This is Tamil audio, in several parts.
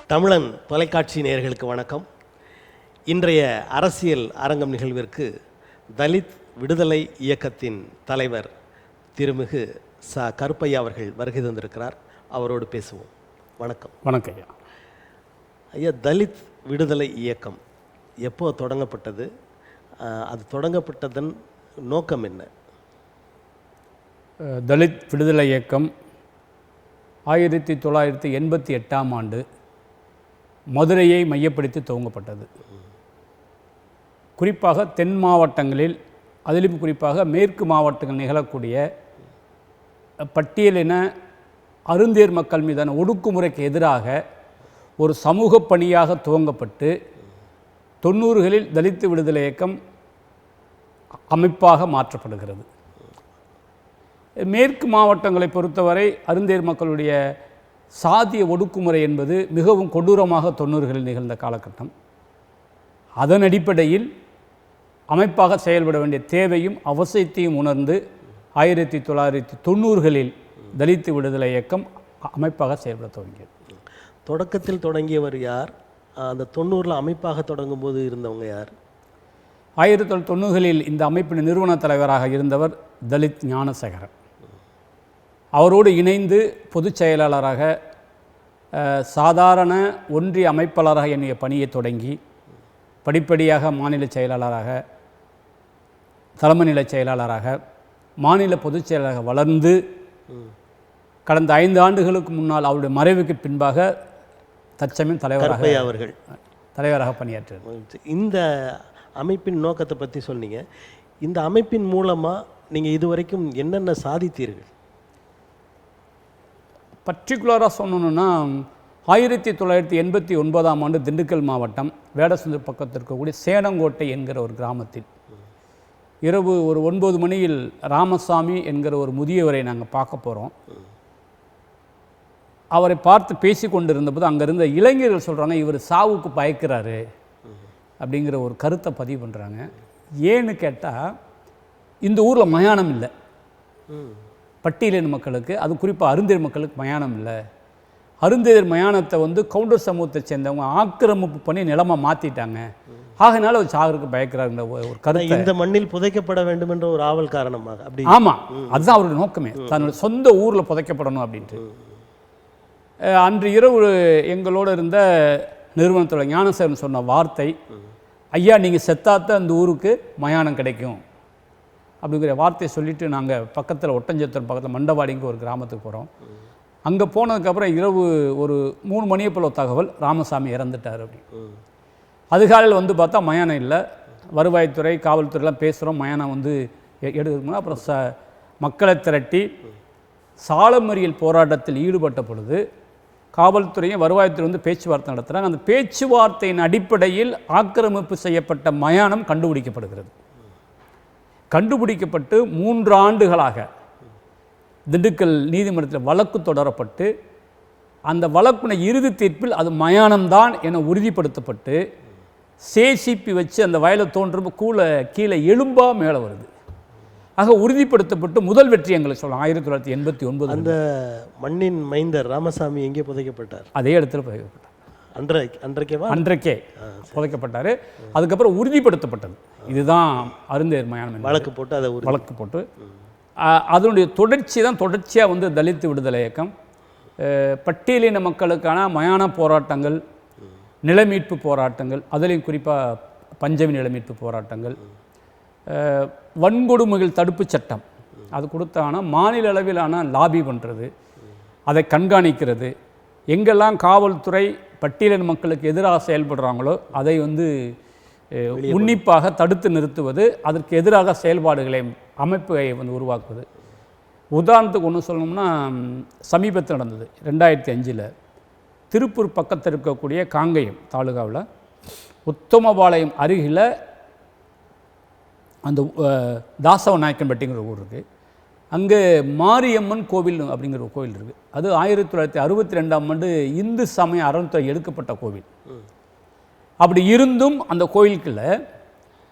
தமிழன் தொலைக்காட்சி நேயர்களுக்கு வணக்கம். இன்றைய அரசியல் அரங்கம் நிகழ்விற்கு தலித் விடுதலை இயக்கத்தின் தலைவர் திருமிகு கருப்பையா அவர்கள் வருகை தந்திருக்கிறார். அவரோடு பேசுவோம். வணக்கம். வணக்கம் ஐயா. ஐயா, தலித் விடுதலை இயக்கம் எப்போ தொடங்கப்பட்டது? அது தொடங்கப்பட்டதன் நோக்கம் என்ன? தலித் விடுதலை இயக்கம் 1988ஆம் ஆண்டு மதுரையை மையப்படுத்தி துவங்கப்பட்டது. குறிப்பாக தென் மாவட்டங்களில், அதிலும் குறிப்பாக மேற்கு மாவட்டங்கள் நிகழக்கூடிய பட்டியலின அருந்தேர் மக்கள் மீதான ஒடுக்குமுறைக்கு எதிராக ஒரு சமூக பணியாக துவங்கப்பட்டு 90களில் தலித் விடுதலை இயக்கம் அமைப்பாக மாற்றப்படுகிறது. மேற்கு மாவட்டங்களை பொறுத்தவரை அருந்தேர் மக்களுடைய சாதிய ஒடுக்குமுறை என்பது மிகவும் கொடூரமாக 90களில் நிகழ்ந்த காலகட்டம். அதன் அடிப்படையில் அமைப்பாக செயல்பட வேண்டிய தேவையும் அவசியத்தையும் உணர்ந்து 1990களில் தலித் விடுதலை இயக்கம் அமைப்பாக செயல்பட துவங்கியது. தொடக்கத்தில் தொடங்கியவர் யார்? அந்த 90ல் அமைப்பாக தொடங்கும் போது இருந்தவங்க யார்? 1990களில் இந்த அமைப்பின் நிறுவன தலைவராக இருந்தவர் தலித் ஞானசேகரன். அவரோடு இணைந்து பொதுச் செயலாளராக, சாதாரண ஒன்றிய அமைப்பாளராக என்னுடைய பணியை தொடங்கி படிப்படியாக மாநில செயலாளராக, தலைமை நிலை செயலாளராக, மாநில பொதுச் செயலாளராக வளர்ந்து கடந்த 5 ஆண்டுகளுக்கு முன்னால் அவருடைய மறைவுக்கு பின்பாக தற்சமயம் தலைவராக பணியாற்றினார். இந்த அமைப்பின் நோக்கத்தை பற்றி சொன்னீங்க. இந்த அமைப்பின் மூலமாக நீங்கள் இதுவரைக்கும் என்னென்ன சாதித்தீர்கள்? பர்டிகுலராக சொல்லணுன்னா 1989ஆம் ஆண்டு திண்டுக்கல் மாவட்டம் வேடசந்தூர் பக்கத்தில் இருக்கக்கூடிய சேனங்கோட்டை என்கிற ஒரு கிராமத்தில் இரவு ஒரு 9 மணியில் ராமசாமி என்கிற ஒரு முதியவரை நாங்கள் பார்க்க போகிறோம். அவரை பார்த்து பேசி கொண்டிருந்தபோது அங்கே இருந்த இளைஞர்கள் சொல்கிறாங்க, இவர் சாவுக்கு பயக்கிறாரு அப்படிங்கிற ஒரு கருத்தை பதிவு பண்ணுறாங்க. ஏன்னு கேட்டால், இந்த ஊரில் மயானம் இல்லை. பட்டியலின மக்களுக்கு, அது குறிப்பாக அருந்தேர் மக்களுக்கு மயானம் இல்லை. அருந்தேர் மயானத்தை கவுண்டர் சமூகத்தை சேர்ந்தவங்க ஆக்கிரமிப்பு பண்ணி நிலமாக மாற்றிட்டாங்க. ஆகையினால ஒரு சாகருக்கு பயக்கிறாருங்கிற ஒரு கருத்து. இந்த மண்ணில் புதைக்கப்பட வேண்டும் என்ற ஒரு ஆவல் காரணமாக அப்படி. ஆமாம், அதுதான் அவருடைய நோக்கமே, தன்னுடைய சொந்த ஊரில் புதைக்கப்படணும் அப்படின்ட்டு. அன்று இரவு எங்களோடு இருந்த நிறுவனத்தோட ஞானசேகரன் சொன்ன வார்த்தை, ஐயா நீங்கள் செத்தாத்தான் அந்த ஊருக்கு மயானம் கிடைக்கும் அப்படிங்கிற வார்த்தையை சொல்லிவிட்டு நாங்கள் பக்கத்தில் ஒட்டஞ்சத்திரம் பக்கத்தில் மண்டவாடிங்க ஒரு கிராமத்துக்கு போகிறோம். அங்கே போனதுக்கப்புறம் இரவு ஒரு 3 மணியை போல தகவல், ராமசாமி இறந்துட்டார் அப்படி. அதுகாலையில் பார்த்தா மயானம் இல்லை. வருவாய்த்துறை, காவல்துறையெல்லாம் பேசுகிறோம், மயானம் எடுக்கணும். அப்புறம் மக்களை திரட்டி சாலமறியல் போராட்டத்தில் ஈடுபட்ட பொழுது காவல்துறையும் வருவாய்த்துறை பேச்சுவார்த்தை நடத்துகிறாங்க. அந்த பேச்சுவார்த்தையின் அடிப்படையில் ஆக்கிரமிப்பு செய்யப்பட்ட மயானம் கண்டுபிடிக்கப்படுகிறது. கண்டுபிடிக்கப்பட்டு 3 ஆண்டுகளாக திண்டுக்கல் நீதிமன்றத்தில் வழக்கு தொடரப்பட்டு அந்த வழக்குன இறுதி தீர்ப்பில் அது மயானம்தான் என உறுதிப்படுத்தப்பட்டு சேசிப்பி வச்சு அந்த வயலை தோன்றும் கீழே எலும்பா மேலே வருது. ஆக உறுதிப்படுத்தப்பட்டு முதல் வெற்றி எங்களை சொல்லலாம். 1989 அந்த மண்ணின் மைந்தர் ராமசாமி எங்கே புதைக்கப்பட்டார்? அதே இடத்துல புதைக்கப்பட்டார். அன்றைக்கே புதைக்கப்பட்டார். அதுக்கப்புறம் உறுதிப்படுத்தப்பட்டது இதுதான் அருந்தேர் மயானம். வழக்கு போட்டு அதனுடைய தொடர்ச்சியாக தலித் விடுதலை இயக்கம் பட்டியலின மக்களுக்கான மயான போராட்டங்கள், நிலமீட்பு போராட்டங்கள், அதிலையும் குறிப்பாக பஞ்சமி நிலமீட்பு போராட்டங்கள், வன்கொடுமைகள் தடுப்பு சட்டம் அது கொடுத்தான மாநில அளவிலான லாபி பண்ணுறது, அதை கண்காணிக்கிறது, எங்கெல்லாம் காவல்துறை பட்டியலின மக்களுக்கு எதிராக செயல்படுறாங்களோ அதை உன்னிப்பாக தடுத்து நிறுத்துவது, அதற்கு எதிராக செயல்பாடுகளை அமைப்பை உருவாக்குவது. உதாரணத்துக்கு ஒன்று சொல்லணும்னா, சமீபத்தில் நடந்தது 2005 திருப்பூர் பக்கத்தில் இருக்கக்கூடிய காங்கயம் தாலுகாவில் உத்தமபாளையம் அருகில் அந்த தாசவ நாயக்கன்பட்டிங்கிற ஊர் இருக்குது. அங்கே மாரியம்மன் கோவில் அப்படிங்கிற ஒரு கோவில் இருக்குது. அது 1962ஆம் ஆண்டு இந்து சமய அறநிலையத்துறை எடுக்கப்பட்ட கோவில். அப்படி இருந்தும் அந்த கோயிலுக்குள்ள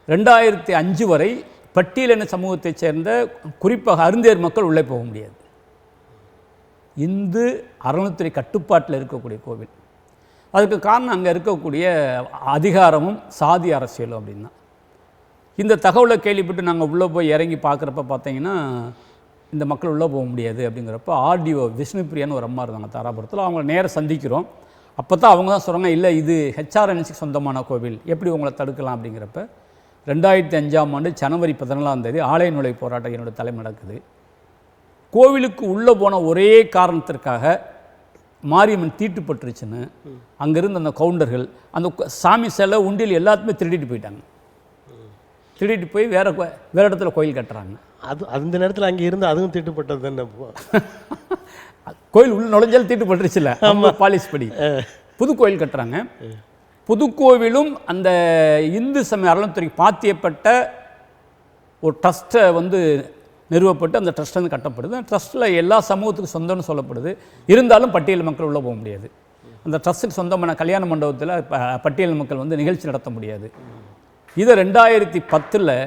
2005 வரை பட்டியலின சமூகத்தைச் சேர்ந்த குறிப்பாக அருந்தேர் மக்கள் உள்ளே போக முடியாது. இந்து அறநிலையத்துறை கட்டுப்பாட்டில் இருக்கக்கூடிய கோவில். அதுக்கு காரணம் அங்கே இருக்கக்கூடிய அதிகாரமும் சாதி அரசியலும் அப்படின்னா. இந்த தகவலை கேள்விப்பட்டு நாங்கள் உள்ளே போய் இறங்கி பார்க்குறப்ப பார்த்தீங்கன்னா இந்த மக்கள் உள்ளே போக முடியாது அப்படிங்கிறப்ப ஆர்டிஓ விஷ்ணுபிரியான்னு ஒரு அம்மா இருந்தாங்க தாராபுரத்தில். அவங்கள நேராக சந்திக்கிறோம். அப்போ தான் அவங்க தான் சொல்கிறாங்க, இல்லை இது ஹெச்ஆர்என்சிக்கு சொந்தமான கோவில், எப்படி உங்களை தடுக்கலாம் அப்படிங்கிறப்ப 2005 ஜனவரி 14 ஆலய நுழைவு போராட்டம் என்னோடய தலைமை நடக்குது. கோவிலுக்கு உள்ளே போன ஒரே காரணத்திற்காக மாரியம்மன் தீட்டுப்பட்டுருச்சுன்னு அங்கேருந்து அந்த கவுண்டர்கள் அந்த சாமி சிலை உண்டியல் எல்லாத்துமே திருடிட்டு போயிட்டாங்க. திருடிட்டு போய் வேறு இடத்துல கோயில் கட்டுறாங்க. அது அந்த நேரத்தில் அங்கே இருந்து அதுவும் தீட்டுப்பட்டது தானே. கோயில் உள்ள நுழைஞ்சாலும் தீட்டுப்பட்டுருச்சுல, அவங்க பாலிஸ் படி புது கோயில் கட்டுறாங்க. புதுக்கோவிலும் அந்த இந்து சமய அறநிலையத்துறைக்கு பாத்தியப்பட்ட ஒரு ட்ரஸ்ட்டை வந்து நிறுவப்பட்டு அந்த ட்ரஸ்ட் வந்து கட்டப்படுது. அந்த ட்ரஸ்ட்டில் எல்லா சமூகத்துக்கும் சொந்தம்னு சொல்லப்படுது. இருந்தாலும் பட்டியல் மக்கள் உள்ளே போக முடியாது. அந்த ட்ரஸ்ட்டுக்கு சொந்தமான கல்யாண மண்டபத்தில் பட்டியல் மக்கள் வந்து நிகழ்ச்சி நடத்த முடியாது. இதை 2010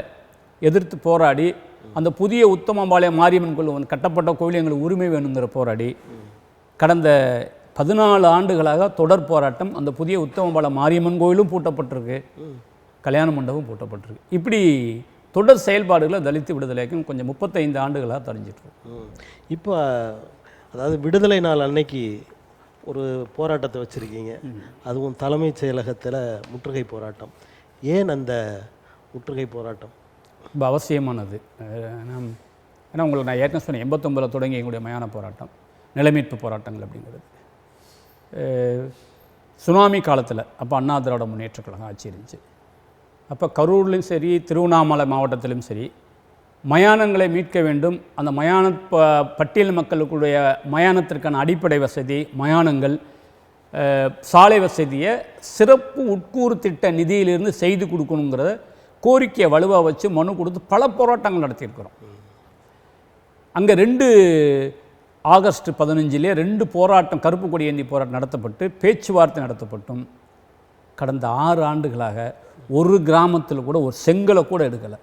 எதிர்த்து போராடி அந்த புதிய உத்தமபாளையம் மாரியம்மன் கோவில் கட்டப்பட்ட கோவில் எங்களுக்கு உரிமை வேணுங்கிற போராடி கடந்த 14 ஆண்டுகளாக தொடர் போராட்டம். அந்த புதிய உத்தமபாளையம் மாரியம்மன் கோவிலும் பூட்டப்பட்டிருக்கு, கல்யாண மண்டபம் பூட்டப்பட்டிருக்கு. இப்படி தொடர் செயல்பாடுகளை தலித்து விடுதலைக்கும் கொஞ்சம் 35 ஆண்டுகளாக தெரிஞ்சிட்ருக்கு. இப்போ அதாவது விடுதலை நாள் அன்னைக்கு ஒரு போராட்டத்தை வச்சுருக்கீங்க, அதுவும் தலைமைச் செயலகத்தில் முற்றுகை போராட்டம். ஏன் அந்த முற்றுகை போராட்டம் ரொம்ப அவசியமானது? ஏன்னா உங்களுக்கு நான் ஏற்கனவே சொன்னேன், 89 தொடங்கி எங்களுடைய மயான போராட்டம், நிலமீட்பு போராட்டங்கள் அப்படிங்கிறது. சுனாமி காலத்தில் அப்போ அண்ணா திராவிட முன்னேற்ற கழகம் ஆட்சி இருந்துச்சு. அப்போ கரூர்லையும் சரி திருவண்ணாமலை மாவட்டத்திலும் சரி மயானங்களை மீட்க வேண்டும். அந்த மயான பட்டியல் மக்களுக்குடைய மயானத்திற்கான அடிப்படை வசதி, மயானங்கள், சாலை வசதியை சிறப்பு உட்கூறு திட்ட நிதியிலிருந்து செய்து கொடுக்கணுங்கிறத கோரிக்கையை வலுவாக வச்சு மனு கொடுத்து பல போராட்டங்கள் நடத்தியிருக்கிறோம். அங்கே 2 ஆகஸ்ட் 15 2 போராட்டம், கருப்பு கொடி ஏந்தி போராட்டம் நடத்தப்பட்டு பேச்சுவார்த்தை நடத்தப்பட்டும் கடந்த 6 ஆண்டுகளாக ஒரு கிராமத்தில் கூட ஒரு செங்கலை கூட எடுக்கலை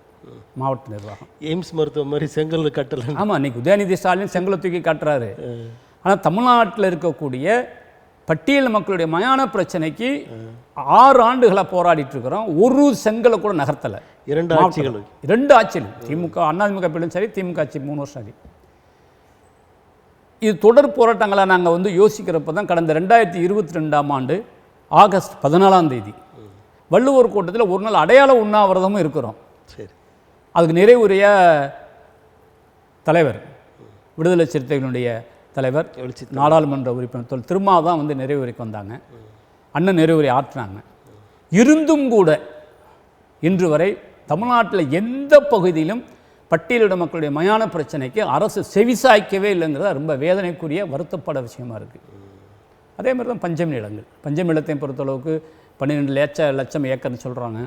மாவட்ட நிர்வாகம். எய்ம்ஸ் மருத்துவம் மாதிரி செங்கல் கட்டலை. ஆமாம், இன்றைக்கி உதயநிதி ஸ்டாலின் செங்கலை தூக்கி காட்டுறாரு. ஆனால் தமிழ்நாட்டில் இருக்கக்கூடிய பட்டியல் மக்களுடைய மயான பிரச்சனைக்கு 6 ஆண்டுகளாக போராடிட்டு இருக்கிறோம். ஒரு செங்கலை கூட நகர்த்தலை. 2 ஆட்சிகள், 2 ஆட்சிகள், திமுக அதிமுக பீரியடும் சரி, திமுக ஆட்சி 3 வருஷம் சரி. இது தொடர் போராட்டங்களாக நாங்கள் வந்து யோசிக்கிறப்ப தான் கடந்த 2022 ஆகஸ்ட் 14 வள்ளுவர் கோட்டத்தில் ஒரு நாள் அடையாள உண்ணாவிரதமும் இருக்கிறோம். சரி, அதுக்கு நிறைவுரைய தலைவர், விடுதலை சிறுத்தைகளுடைய தலைவர், நாடாளுமன்ற உறுப்பினர் திருமா தான் வந்து நிறைவுரைக்கு வந்தாங்க. அண்ணன் நிறைவுரை ஆற்றினாங்க. இருந்தும் கூட இன்று வரை தமிழ்நாட்டில் எந்த பகுதியிலும் பட்டியலிட மக்களுடைய மயான பிரச்சனைக்கு அரசு செவிசாய்க்கவே இல்லைங்கிறத ரொம்ப வேதனைக்குரிய வருத்தப்பட விஷயமா இருக்குது. அதே மாதிரி தான் பஞ்சமி நிலங்கள். பஞ்சமி நிலத்தை பொறுத்தளவுக்கு 12 லட்சம் ஏக்கர்னு சொல்கிறாங்க.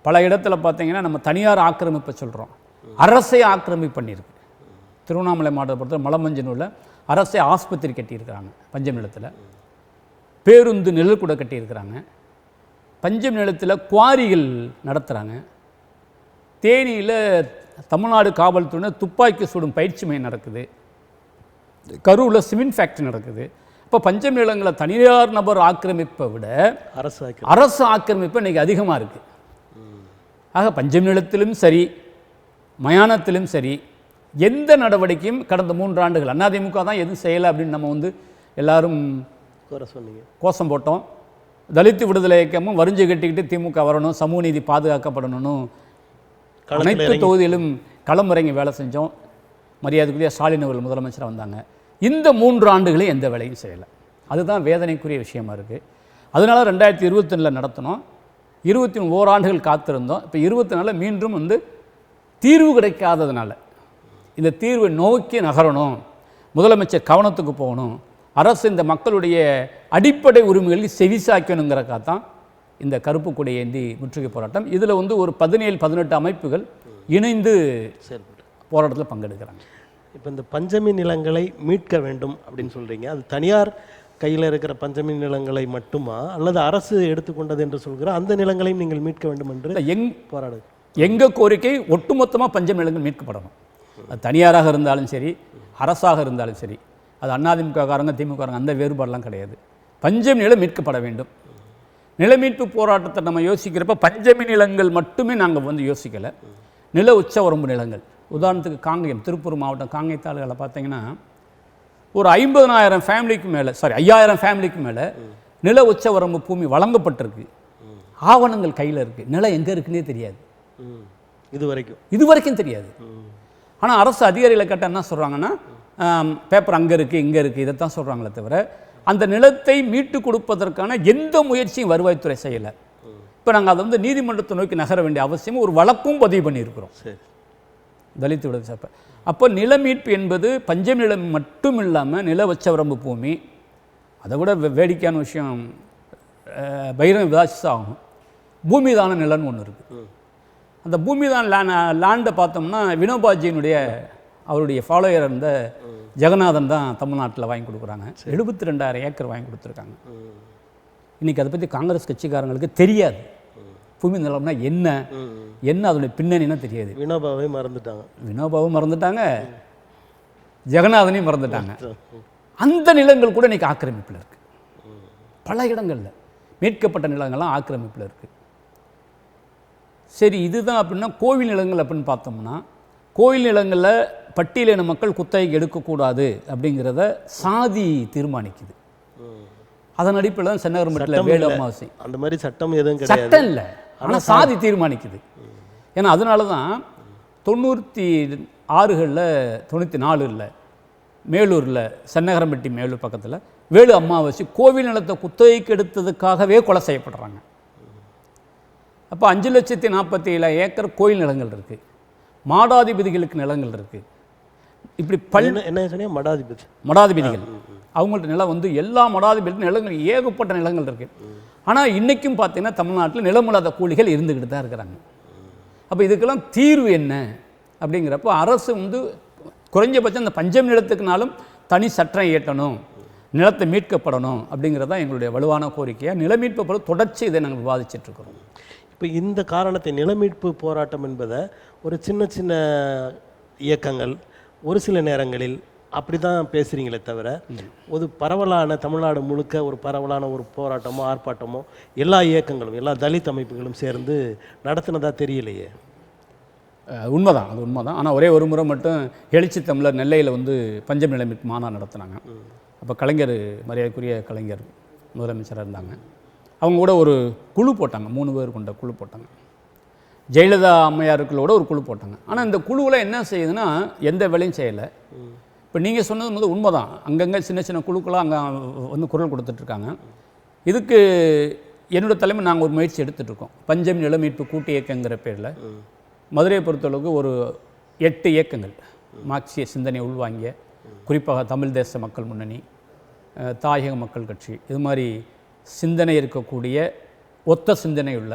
பல இடத்துல பார்த்தீங்கன்னா நம்ம தனியார் ஆக்கிரமிப்பை சொல்கிறோம், அரசை ஆக்கிரமிப்பு பண்ணியிருக்கு. திருவண்ணாமலை மாவட்டத்தை பொறுத்த மலமஞ்சனூரில் அரசை ஆஸ்பத்திரி கட்டியிருக்கிறாங்க. பஞ்சமி நிலத்தில் பேருந்து நிழல் கூட கட்டியிருக்கிறாங்க. பஞ்சமி நிலத்தில் குவாரிகள் நடத்துகிறாங்க. தேனியில் தமிழ்நாடு காவல்துறையினர் துப்பாக்கி சுடும் பயிற்சி மையம் நடக்குது. கரூரில் சிமெண்ட் ஃபேக்ட்ரி நடக்குது. இப்போ பஞ்சமி நிலங்களை தனியார் நபர் ஆக்கிரமிப்பை விட அரசு ஆக்கிரமிப்பு இன்றைக்கி அதிகமாக இருக்குது. ஆக பஞ்சமி நிலத்திலும் சரி மயானத்திலும் சரி எந்த நடவடிக்கையும் கடந்த 3 ஆண்டுகள் அதிமுக தான் எதுவும் செய்யலை அப்படின்னு நம்ம வந்து எல்லாரும் கோஷம் போட்டோம். தலித்து விடுதலை இயக்கமும் வரிஞ்சு கட்டிக்கிட்டு திமுக வரணும், சமூக நீதி பாதுகாக்கப்படணும்னு அனைத்து தொகுதியிலும் களம் இறங்கி வேலை செஞ்சோம். மரியாதைக்குரிய ஸ்டாலின் அவர்கள் முதலமைச்சராக வந்தாங்க. இந்த 3 ஆண்டுகளையும் எந்த வேலையும் செய்யலை. அதுதான் வேதனைக்குரிய விஷயமா இருக்குது. அதனால 2021 நடத்தினோம். 21 ஆண்டுகள் காத்திருந்தோம். இப்போ 24 மீண்டும் வந்து தீர்வு கிடைக்காததுனால இந்த தீர்வை நோக்கி நகரணும், முதலமைச்சர் கவனத்துக்கு போகணும், அரசு இந்த மக்களுடைய அடிப்படை உரிமைகளுக்கு செவிசாய்க்கணுங்கிறக்காக தான் இந்த கருப்பு கொடி ஏந்தி முற்றுகை போராட்டம். இதில் வந்து ஒரு 17-18 அமைப்புகள் இணைந்து போராட்டத்தில் பங்கெடுக்கிறாங்க. இப்போ இந்த பஞ்சமி நிலங்களை மீட்க வேண்டும் அப்படின்னு சொல்கிறீங்க, அது தனியார் கையில் இருக்கிற பஞ்சமி நிலங்களை மட்டுமா அல்லது அரசு எடுத்துக்கொண்டது என்று சொல்கிற அந்த நிலங்களையும் நீங்கள் மீட்க வேண்டும் என்று போராடு? எங்கள் கோரிக்கை ஒட்டுமொத்தமாக பஞ்சமி நிலங்கள் மீட்கப்படணும். அது தனியாராக இருந்தாலும் சரி, அரசாக இருந்தாலும் சரி, அது அதிமுககாரங்க திமுககாரங்க அந்த வேறுபாடெலாம் கிடையாது. பஞ்சமி நிலம் மீட்கப்பட வேண்டும். நிலமீட்பு போராட்டத்தை நம்ம யோசிக்கிறப்ப பஞ்சமி நிலங்கள் மட்டுமே நாங்கள் வந்து யோசிக்கலை. நில உச்ச வரம்பு நிலங்கள், உதாரணத்துக்கு காங்கேயம், திருப்பூர் மாவட்டம் காங்கேய தாலுகாவில் பார்த்தீங்கன்னா ஒரு 50,000 ஃபேமிலிக்கு மேலே 5,000 ஃபேமிலிக்கு மேலே நில உச்ச வரம்பு பூமி வழங்கப்பட்டிருக்கு. ஆவணங்கள் கையில் இருக்குது. நிலம் எங்கே இருக்குன்னே தெரியாது. இது வரைக்கும் தெரியாது. ஆனால் அரசு அதிகாரிகளை கேட்டால் என்ன சொல்கிறாங்கன்னா, பேப்பர் அங்கே இருக்குது இங்கே இருக்குது இதைத்தான் சொல்கிறாங்களே தவிர அந்த நிலத்தை மீட்டு கொடுப்பதற்கான எந்த முயற்சியும் வருவாய்த்துறை செய்யலை. இப்போ நாங்கள் அதை வந்து நீதிமன்றத்தை நோக்கி நகர வேண்டிய அவசியம், ஒரு வழக்கும் பதிவு பண்ணியிருக்கிறோம் தலித் விடுதலை சார்ப. அப்போ நில மீட்பு என்பது பஞ்சமி நிலம் மட்டும் இல்லாமல் நில உச்சவரம்பு பூமி, அதை விட வேடிக்கையான விஷயம் பைரவ விதாசிஸ் ஆகும், பூமிதான நிலம்னு ஒன்று இருக்குது. அந்த பூமிதான் லேண்டை பார்த்தோம்னா வினோபாஜியினுடைய அவருடைய ஃபாலோயர் இருந்த ஜெகநாதன் தான் தமிழ்நாட்டில் வாங்கி கொடுக்குறாங்க. 72,000 ஏக்கர் வாங்கி கொடுத்துருக்காங்க. இன்றைக்கி அதை பற்றி காங்கிரஸ் கட்சிக்காரங்களுக்கு தெரியாது. பூமி நிலம்னா என்ன அதனுடைய பின்னணின்னா தெரியாது. வினோபாவும் மறந்துட்டாங்க, ஜெகநாதனையும் மறந்துட்டாங்க. அந்த நிலங்கள் கூட இன்றைக்கி ஆக்கிரமிப்பில் இருக்குது. பல இடங்களில் மீட்கப்பட்ட நிலங்கள்லாம் ஆக்கிரமிப்பில் இருக்குது. சரி, இதுதான் அப்படின்னா கோவில் நிலங்கள் அப்படின்னு பார்த்தோம்னா, கோவில் நிலங்களில் பட்டியலின மக்கள் குத்தகைக்கு எடுக்கக்கூடாது அப்படிங்கிறத சாதி தீர்மானிக்குது. அதன் அடிப்படையில் தான் சென்னகரம்பட்டில் வேலு அமாவாசை அந்த மாதிரி சட்டம் எதுவும் சட்டம் இல்லை, ஆனால் சாதி தீர்மானிக்குது. ஏன்னா அதனால தான் 94 மேலூரில் சென்னகரம்பட்டி மேலூர் பக்கத்தில் வேலு அமாவாசை கோவில் நிலத்தை குத்தகைக்கு எடுத்ததுக்காகவே கொலை செய்யப்படுறாங்க. அப்போ 5,47,000 ஏக்கர் கோயில் நிலங்கள் இருக்குது, மாடாதிபதிகளுக்கு நிலங்கள் இருக்குது. இப்படி என்ன மடாதிபதிகள் அவங்கள்ட்ட நிலம் வந்து எல்லா மடாதிபதிகளுக்கும் நிலங்கள் ஏகப்பட்ட நிலங்கள் இருக்குது. ஆனால் இன்றைக்கும் பார்த்தீங்கன்னா தமிழ்நாட்டில் நிலமில்லாத கூலிகள் இருந்துக்கிட்டு தான் இருக்கிறாங்க. அப்போ இதுக்கெல்லாம் தீர்வு என்ன அப்படிங்கிறப்போ அரசு வந்து குறைஞ்சபட்சம் இந்த பஞ்சமி நிலத்துக்குனாலும் தனி சட்டம் இயற்றணும், நிலத்தை மீட்கப்படணும் அப்படிங்கிறதான் எங்களுடைய வலுவான கோரிக்கையாக நிலமீட்பு தொடர்ச்சி இதை நாங்கள் விவாதிச்சிட்ருக்கிறோம். இப்போ இந்த காரணத்தை நிலமீட்பு போராட்டம் என்பதை ஒரு சின்ன சின்ன இயக்கங்கள் ஒரு சில நேரங்களில் அப்படி தான் பேசுகிறீங்களே தவிர ஒரு பரவலான தமிழ்நாடு முழுக்க ஒரு பரவலான ஒரு போராட்டமோ ஆர்ப்பாட்டமோ எல்லா இயக்கங்களும் எல்லா தலித் அமைப்புகளும் சேர்ந்து நடத்தினதா தெரியலையே. உண்மைதான், அது உண்மைதான். ஆனால் ஒரே ஒரு முறை மட்டும் எழுச்சி தமிழர் நெல்லையில் வந்து பஞ்சமி நிலமீட்பு மாநாடு நடத்தினாங்க. அப்போ கலைஞர், மரியாதைக்குரிய கலைஞர் முதலமைச்சராக இருந்தாங்க. அவங்க கூட ஒரு குழு போட்டாங்க, 3 பேர் கொண்ட குழு போட்டாங்க. ஜெயலலிதா அம்மையாருக்களோட ஒரு குழு போட்டாங்க. ஆனால் இந்த குழுவில் என்ன செய்யுதுன்னா எந்த வேலையும் செய்யலை. இப்போ நீங்கள் சொன்னது வந்து உண்மைதான், அங்கங்கே சின்ன சின்ன குழுக்களாக அங்கே வந்து குரல் கொடுத்துட்ருக்காங்க. இதுக்கு என்னோடய தலைமை நாங்கள் ஒரு முயற்சி எடுத்துகிட்ருக்கோம். பஞ்சமி நிலமீட்பு கூட்டு இயக்கங்கிற பேரில் மதுரையை பொறுத்தளவுக்கு ஒரு 8 இயக்கங்கள் மார்க்சிய சிந்தனை உள்வாங்கிய, குறிப்பாக தமிழ் தேச மக்கள் முன்னணி, தாயக மக்கள் கட்சி, இது மாதிரி சிந்தனை இருக்கக்கூடிய ஒத்த சிந்தனை உள்ள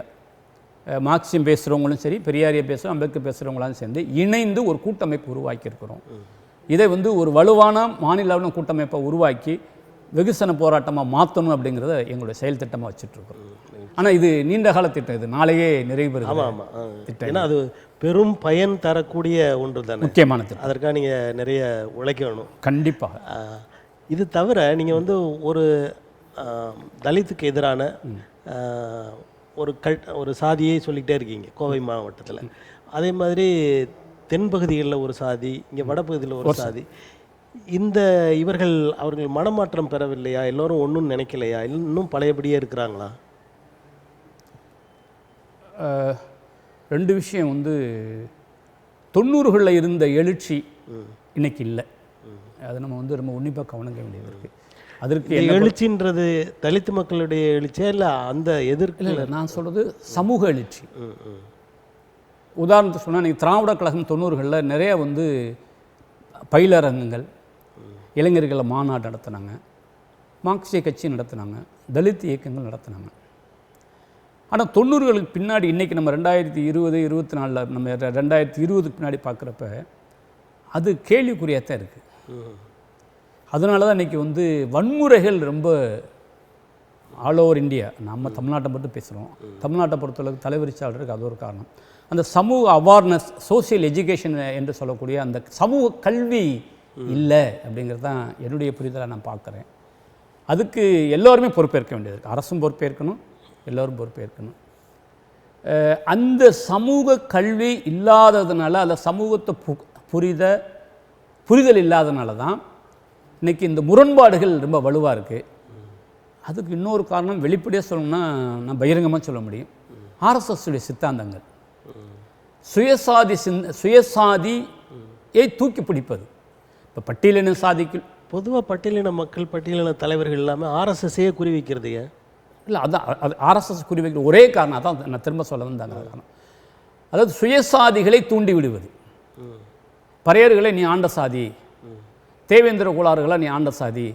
மார்க்சியம் பேசுகிறவங்களும் சரி, பெரியாரிய பேசுகிறோம், அம்பேத்கர் பேசுகிறவங்களாம் சேர்ந்து இணைந்து ஒரு கூட்டமைப்பு உருவாக்கியிருக்கிறோம். இதை வந்து ஒரு வலுவான மாநில அளவில் கூட்டமைப்பை உருவாக்கி வெகுசன போராட்டமாக மாற்றணும் அப்படிங்கிறத எங்களுடைய செயல் திட்டமாக வச்சுட்ருக்கோம். ஆனால் இது நீண்ட கால திட்டம், இது நாளையே நிறைவு பெறும் திட்டம். ஏன்னா அது பெரும் பயன் தரக்கூடிய ஒன்று தானே, முக்கியமான திட்டம். அதற்காக நீங்கள் நிறைய உழைக்க வேணும் கண்டிப்பாக. இது தவிர நீங்கள் வந்து ஒரு தலித்துக்கு எதிரான ஒரு சாதியை சொல்லிக்கிட்டே இருக்கீங்க கோவை மாவட்டத்தில். அதே மாதிரி தென்பகுதிகளில் ஒரு சாதி, இங்கே வடபகுதியில் ஒரு சாதி. அவர்கள் மனமாற்றம் பெறவில்லையா? எல்லோரும் ஒன்றும் நினைக்கலையா? இன்னும் பழையபடியே இருக்கிறாங்களா? 2 விஷயம் வந்து 90களில் இருந்த எழுச்சி இன்னைக்கு இல்லை. அதை நம்ம வந்து ரொம்ப உன்னிப்பாக கவனிக்க வேண்டியது இருக்குது. அதற்கு எழுச்சின்றது தலித் மக்களுடைய எழுச்சியா இல்லை அந்த எதிர்ப்பு? இல்லை, நான் சொல்கிறது சமூக எழுச்சி. உதாரணத்துக்கு சொன்னால் நீங்கள் திராவிட கழகம் 90களில் நிறைய வந்து பயிலரங்கங்கள், இளைஞர்களை மாநாடு நடத்தினாங்க, மார்க்சிய கட்சி நடத்தினாங்க, தலித் இயக்கங்கள் நடத்தினாங்க. ஆனால் 90களுக்கு பின்னாடி இன்றைக்கி நம்ம 2020-24 நம்ம 2020 பின்னாடி பார்க்குறப்ப அது கேள்விக்குறியாக தான் இருக்குது. அதனால தான் இன்றைக்கி வந்து வன்முறைகள் ரொம்ப ஆல் ஓவர் இந்தியா. நம்ம தமிழ்நாட்டை மட்டும் பேசுகிறோம், தமிழ்நாட்டை பொறுத்தளவுக்கு தலைவரிச்சாளருக்கு அது ஒரு காரணம். அந்த சமூக அவேர்னஸ், சோசியல் எஜுகேஷன் என்று சொல்லக்கூடிய அந்த சமூக கல்வி இல்லை அப்படிங்கிறது தான் என்னுடைய புரிதலை நான் பார்க்குறேன். அதுக்கு எல்லோருமே பொறுப்பேற்க வேண்டியது இருக்குது. அரசும் பொறுப்பேற்கணும், எல்லோரும் பொறுப்பேற்கணும். அந்த சமூக கல்வி இல்லாததுனால, அந்த சமூகத்தை புரிதல் இல்லாதனால தான் இன்றைக்கி இந்த முரண்பாடுகள் ரொம்ப வலுவாக இருக்குது. அதுக்கு இன்னொரு காரணம் வெளிப்படையாக சொல்லணும்னா, நான் பகிரங்கமாக சொல்ல முடியும், ஆர்எஸ்எஸ்ஸுடைய சித்தாந்தங்கள். சுயசாதியை தூக்கி பிடிப்பது. இப்போ பட்டியலின சாதிக்கு பொதுவாக பட்டியலின மக்கள், பட்டியலின தலைவர்கள் எல்லாமே ஆர்எஸ்எஸ்ஸையே குறி வைக்கிறது ஏன்? இல்லை, அது ஆர்எஸ்எஸ் குறி வைக்கிற ஒரே காரணம் அதான் நான் திரும்ப சொல்ல வந்தாங்க. காரணம் அதாவது சுயசாதிகளை தூண்டி விடுவது. பறையர்களை நீ ஆண்ட சாதி, தேவேந்திர கோளாறுகளை நீ ஆண்ட சாதி,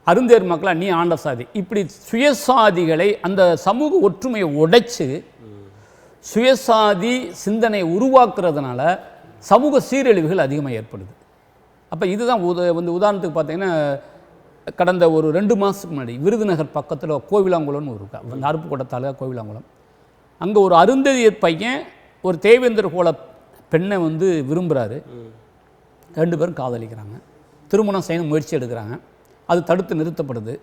அருந்தேர் மக்களை நீ ஆண்ட சாதி, இப்படி சுயசாதிகளை அந்த சமூக ஒற்றுமையை உடைச்சு சுயசாதி சிந்தனை உருவாக்குறதுனால சமூக சீரழிவுகள் அதிகமாக ஏற்படுது. அப்போ இதுதான் வந்து உதாரணத்துக்கு பார்த்தீங்கன்னா, கடந்த ஒரு 2 மாதத்துக்கு முன்னாடி விருதுநகர் பக்கத்தில் கோவிலாங்குளம்னு ஒரு இருக்கா, அந்த அருப்புக்கோட்டை தாலுகா கோவிலாங்குளம். அங்கே ஒரு அருந்ததியர் பையன் ஒரு தேவேந்திர கோல பெண்ணை வந்து விரும்புகிறாரு. 2 பேரும் காதலிக்கிறாங்க, திருமணம் செய்ய முயற்சி எடுக்கிறாங்க. அது தடுத்து நிறுத்தப்படுது.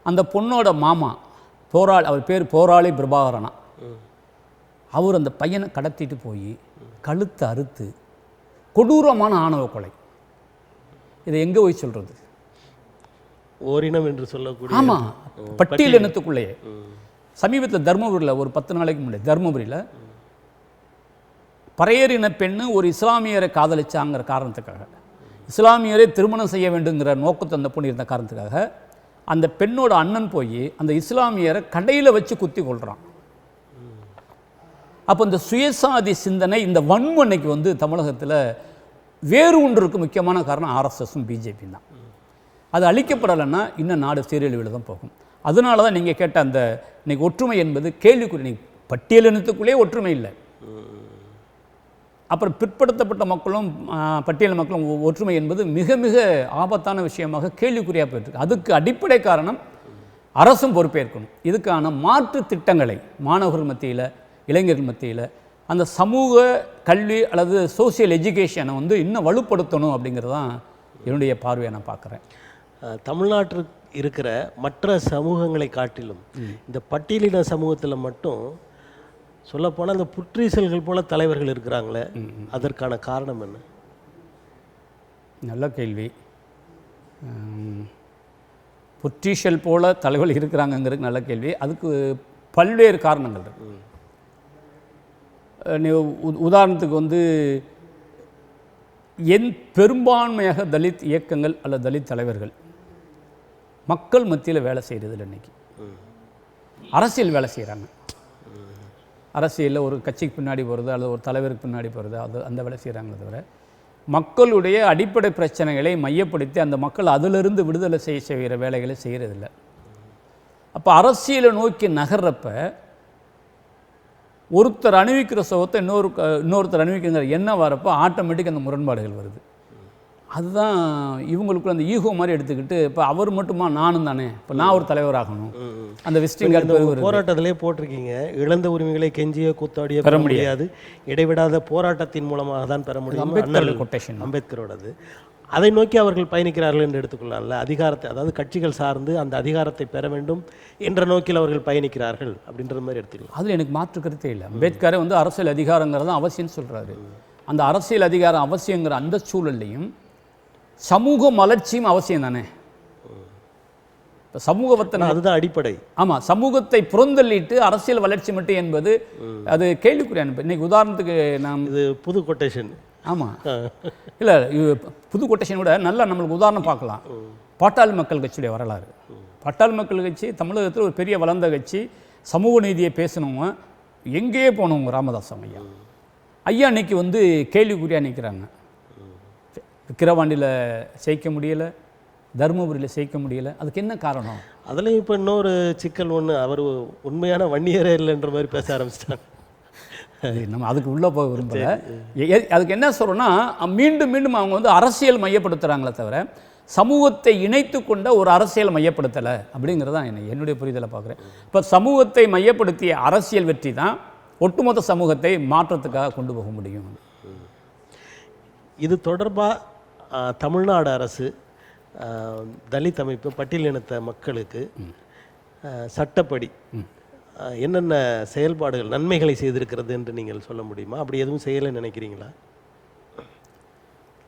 அந்த பொண்ணோட மாமா அவர் பேர் போராளி பிரபாகரனா, அவர் அந்த பையனை கடத்திட்டு போய் கழுத்தை அறுத்து கொடூரமான ஆணவ கொலை. இதை எங்கே போய் சொல்கிறது? ஓரினம் என்று சொல்லக்கூடிய, ஆமாம், பட்டியல் இனத்துக்குள்ளேயே. சமீபத்தில் தர்மபுரியில் ஒரு 10 நாளைக்கு முன்னாடி தர்மபுரியில் பறையரின பெண்ணு ஒரு இஸ்லாமியரை காதலிச்சாங்கிற காரணத்துக்காக, இஸ்லாமியரை திருமணம் செய்ய வேண்டுங்கிற நோக்கத்தை அந்த பொண்ணு இருந்த காரணத்துக்காக அந்த பெண்ணோட அண்ணன் போய் அந்த இஸ்லாமியரை கடையில் வச்சு குத்தி கொள்கிறான். அப்போ இந்த சுயசாதி சிந்தனை, இந்த வன்முனைக்கு வந்து தமிழகத்தில் வேறு ஒன்றுக்கு முக்கியமான காரணம் ஆர்எஸ்எஸும் பிஜேபி தான். அது அழிக்கப்படலைன்னா இன்னும் நாடு சீரழிவில் தான் போகும். அதனால தான் நீங்கள் கேட்ட அந்த இன்னைக்கு ஒற்றுமை என்பது கேள்விக்குறி. பட்டியலினத்துக்குள்ளே ஒற்றுமை இல்லை, அப்புறம் பிற்படுத்தப்பட்ட மக்களும் பட்டியல் மக்களும் ஒற்றுமை என்பது மிக மிக ஆபத்தான விஷயமாக கேள்விக்குறியாக போயிட்டுருக்கு. அதுக்கு அடிப்படை காரணம் அரசும் பொறுப்பேற்கணும். இதுக்கான மாற்று திட்டங்களை மாணவர்கள் மத்தியில், இளைஞர்கள் மத்தியில் அந்த சமூக கல்வி அல்லது சோசியல் எஜுகேஷனை வந்து இன்னும் வலுப்படுத்தணும் அப்படிங்கிறது தான் என்னுடைய பார்வையை நான் பார்க்குறேன். தமிழ்நாட்டில் இருக்கிற மற்ற சமூகங்களை காட்டிலும் இந்த பட்டியலின சமூகத்தில் மட்டும் சொல்லப்போனால் இந்த புற்றீசல்கள் போல தலைவர்கள் இருக்கிறாங்களே, அதற்கான காரணம் என்ன? நல்ல கேள்வி. புற்றீசல் போல தலைவர்கள் இருக்கிறாங்கங்கிறது நல்ல கேள்வி. அதுக்கு பல்வேறு காரணங்கள் இருக்கு. உதாரணத்துக்கு வந்து பெரும்பான்மையாக தலித் இயக்கங்கள் அல்லது தலித் தலைவர்கள் மக்கள் மத்தியில் வேலை செய்கிறதில்ல. இன்றைக்கி அரசியல் வேலை செய்கிறாங்க. அரசியலில் ஒரு கட்சிக்கு பின்னாடி போகிறது அல்லது ஒரு தலைவருக்கு பின்னாடி போகிறது, அந்த வேலை செய்கிறாங்களே தவிர மக்களுடைய அடிப்படை பிரச்சனைகளை மையப்படுத்தி அந்த மக்கள் அதிலிருந்து விடுதலை செய்கிற வேலைகளை செய்கிறதில்ல. அப்போ அரசியலை நோக்கி நகர்றப்ப ஒருத்தர் அணிவிக்கிற சுகத்தை இன்னொருத்தர் அணிவிக்கிற எண்ணம் வரப்போ ஆட்டோமேட்டிக் அந்த முரண்பாடுகள் வருது. அதுதான் இவங்களுக்குள்ள அந்த ஈகோ மாதிரி எடுத்துக்கிட்டு, இப்போ அவர் மட்டுமா நானும் தானே, இப்போ நான் ஒரு தலைவராகணும், அந்த விசிட்டிங் கார்டு போராட்டத்திலே போட்டிருக்கீங்க, இழந்த உரிமைகளை கெஞ்சிய கூத்தாடிய பெற முடியாது, இடைவிடாத போராட்டத்தின் மூலமாக தான் பெற முடியும், அம்பேத்கரோடது. அதை நோக்கி அவர்கள் பயணிக்கிறார்கள் என்று எடுத்துக்கொள்ளலாம்ல. அதிகாரத்தை, அதாவது கட்சிகள் சார்ந்து அந்த அதிகாரத்தை பெற வேண்டும் என்ற நோக்கில் அவர்கள் பயணிக்கிறார்கள் அப்படின்ற மாதிரி எடுத்துக்கலாம். அதில் எனக்கு மாற்று கருத்தே இல்லை. அம்பேத்கரை வந்து அரசியல் அதிகாரங்கிறது அவசியம்னு சொல்கிறாரு. அந்த அரசியல் அதிகாரம் அவசியங்கிற அந்த சூழல்லையும் சமூக வளர்ச்சியும் அவசியம் தானே. இப்போ சமூகத்தை, அதுதான் அடிப்படை. ஆமாம், சமூகத்தை புறந்தள்ளிட்டு அரசியல் வளர்ச்சி மட்டும் என்பது அது கேள்விக்குறியான. இன்னைக்கு உதாரணத்துக்கு நாம் இது புது கொட்டேஷன். ஆமாம், இல்லை, புது கொட்டேஷன் விட நல்லா நம்மளுக்கு உதாரணம் பார்க்கலாம். பாட்டாளி மக்கள் கட்சியுடைய வரலாறு. பாட்டாளி மக்கள் கட்சி தமிழகத்தில் ஒரு பெரிய வளர்ந்த கட்சி. சமூக நீதியை பேசணுங்க, எங்கேயே போனவங்க ராமதாஸ் ஐயா இன்னைக்கு வந்து கேள்விக்குறியாக நிற்கிறாங்க. விக்கிரவாண்டியில் சேர்க்க முடியலை, தருமபுரியில் சேர்க்க முடியலை. அதுக்கு என்ன காரணம்? அதுலேயும் இப்போ இன்னொரு சிக்கல் ஒன்று, அவர் உண்மையான வன்னியரே இல்லைன்ற மாதிரி பேச ஆரம்பிச்சிட்டாங்க. நம்ம அதுக்கு உள்ளே போக விரும்பல. அதுக்கு என்ன சொல்கிறோன்னா, மீண்டும் மீண்டும் அவங்க வந்து அரசியல் மையப்படுத்துகிறாங்களே தவிர சமூகத்தை இணைத்து கொண்ட ஒரு அரசியல் மையப்படுத்தலை அப்படிங்கிறது தான் என்னுடைய புரிதலை பார்க்குறேன். இப்போ சமூகத்தை மையப்படுத்திய அரசியல் வெற்றி தான் ஒட்டுமொத்த சமூகத்தை மாற்றத்துக்காக கொண்டு போக முடியும். இது தொடர்பாக தமிழ்நாடு அரசு தலித் அமைப்பு பட்டியலினத்த மக்களுக்கு சட்டப்படி என்னென்ன செயல்பாடுகள் நன்மைகளை செய்திருக்கிறது என்று நீங்கள் சொல்ல முடியுமா? அப்படி எதுவும் செய்யலைன்னு நினைக்கிறீங்களா?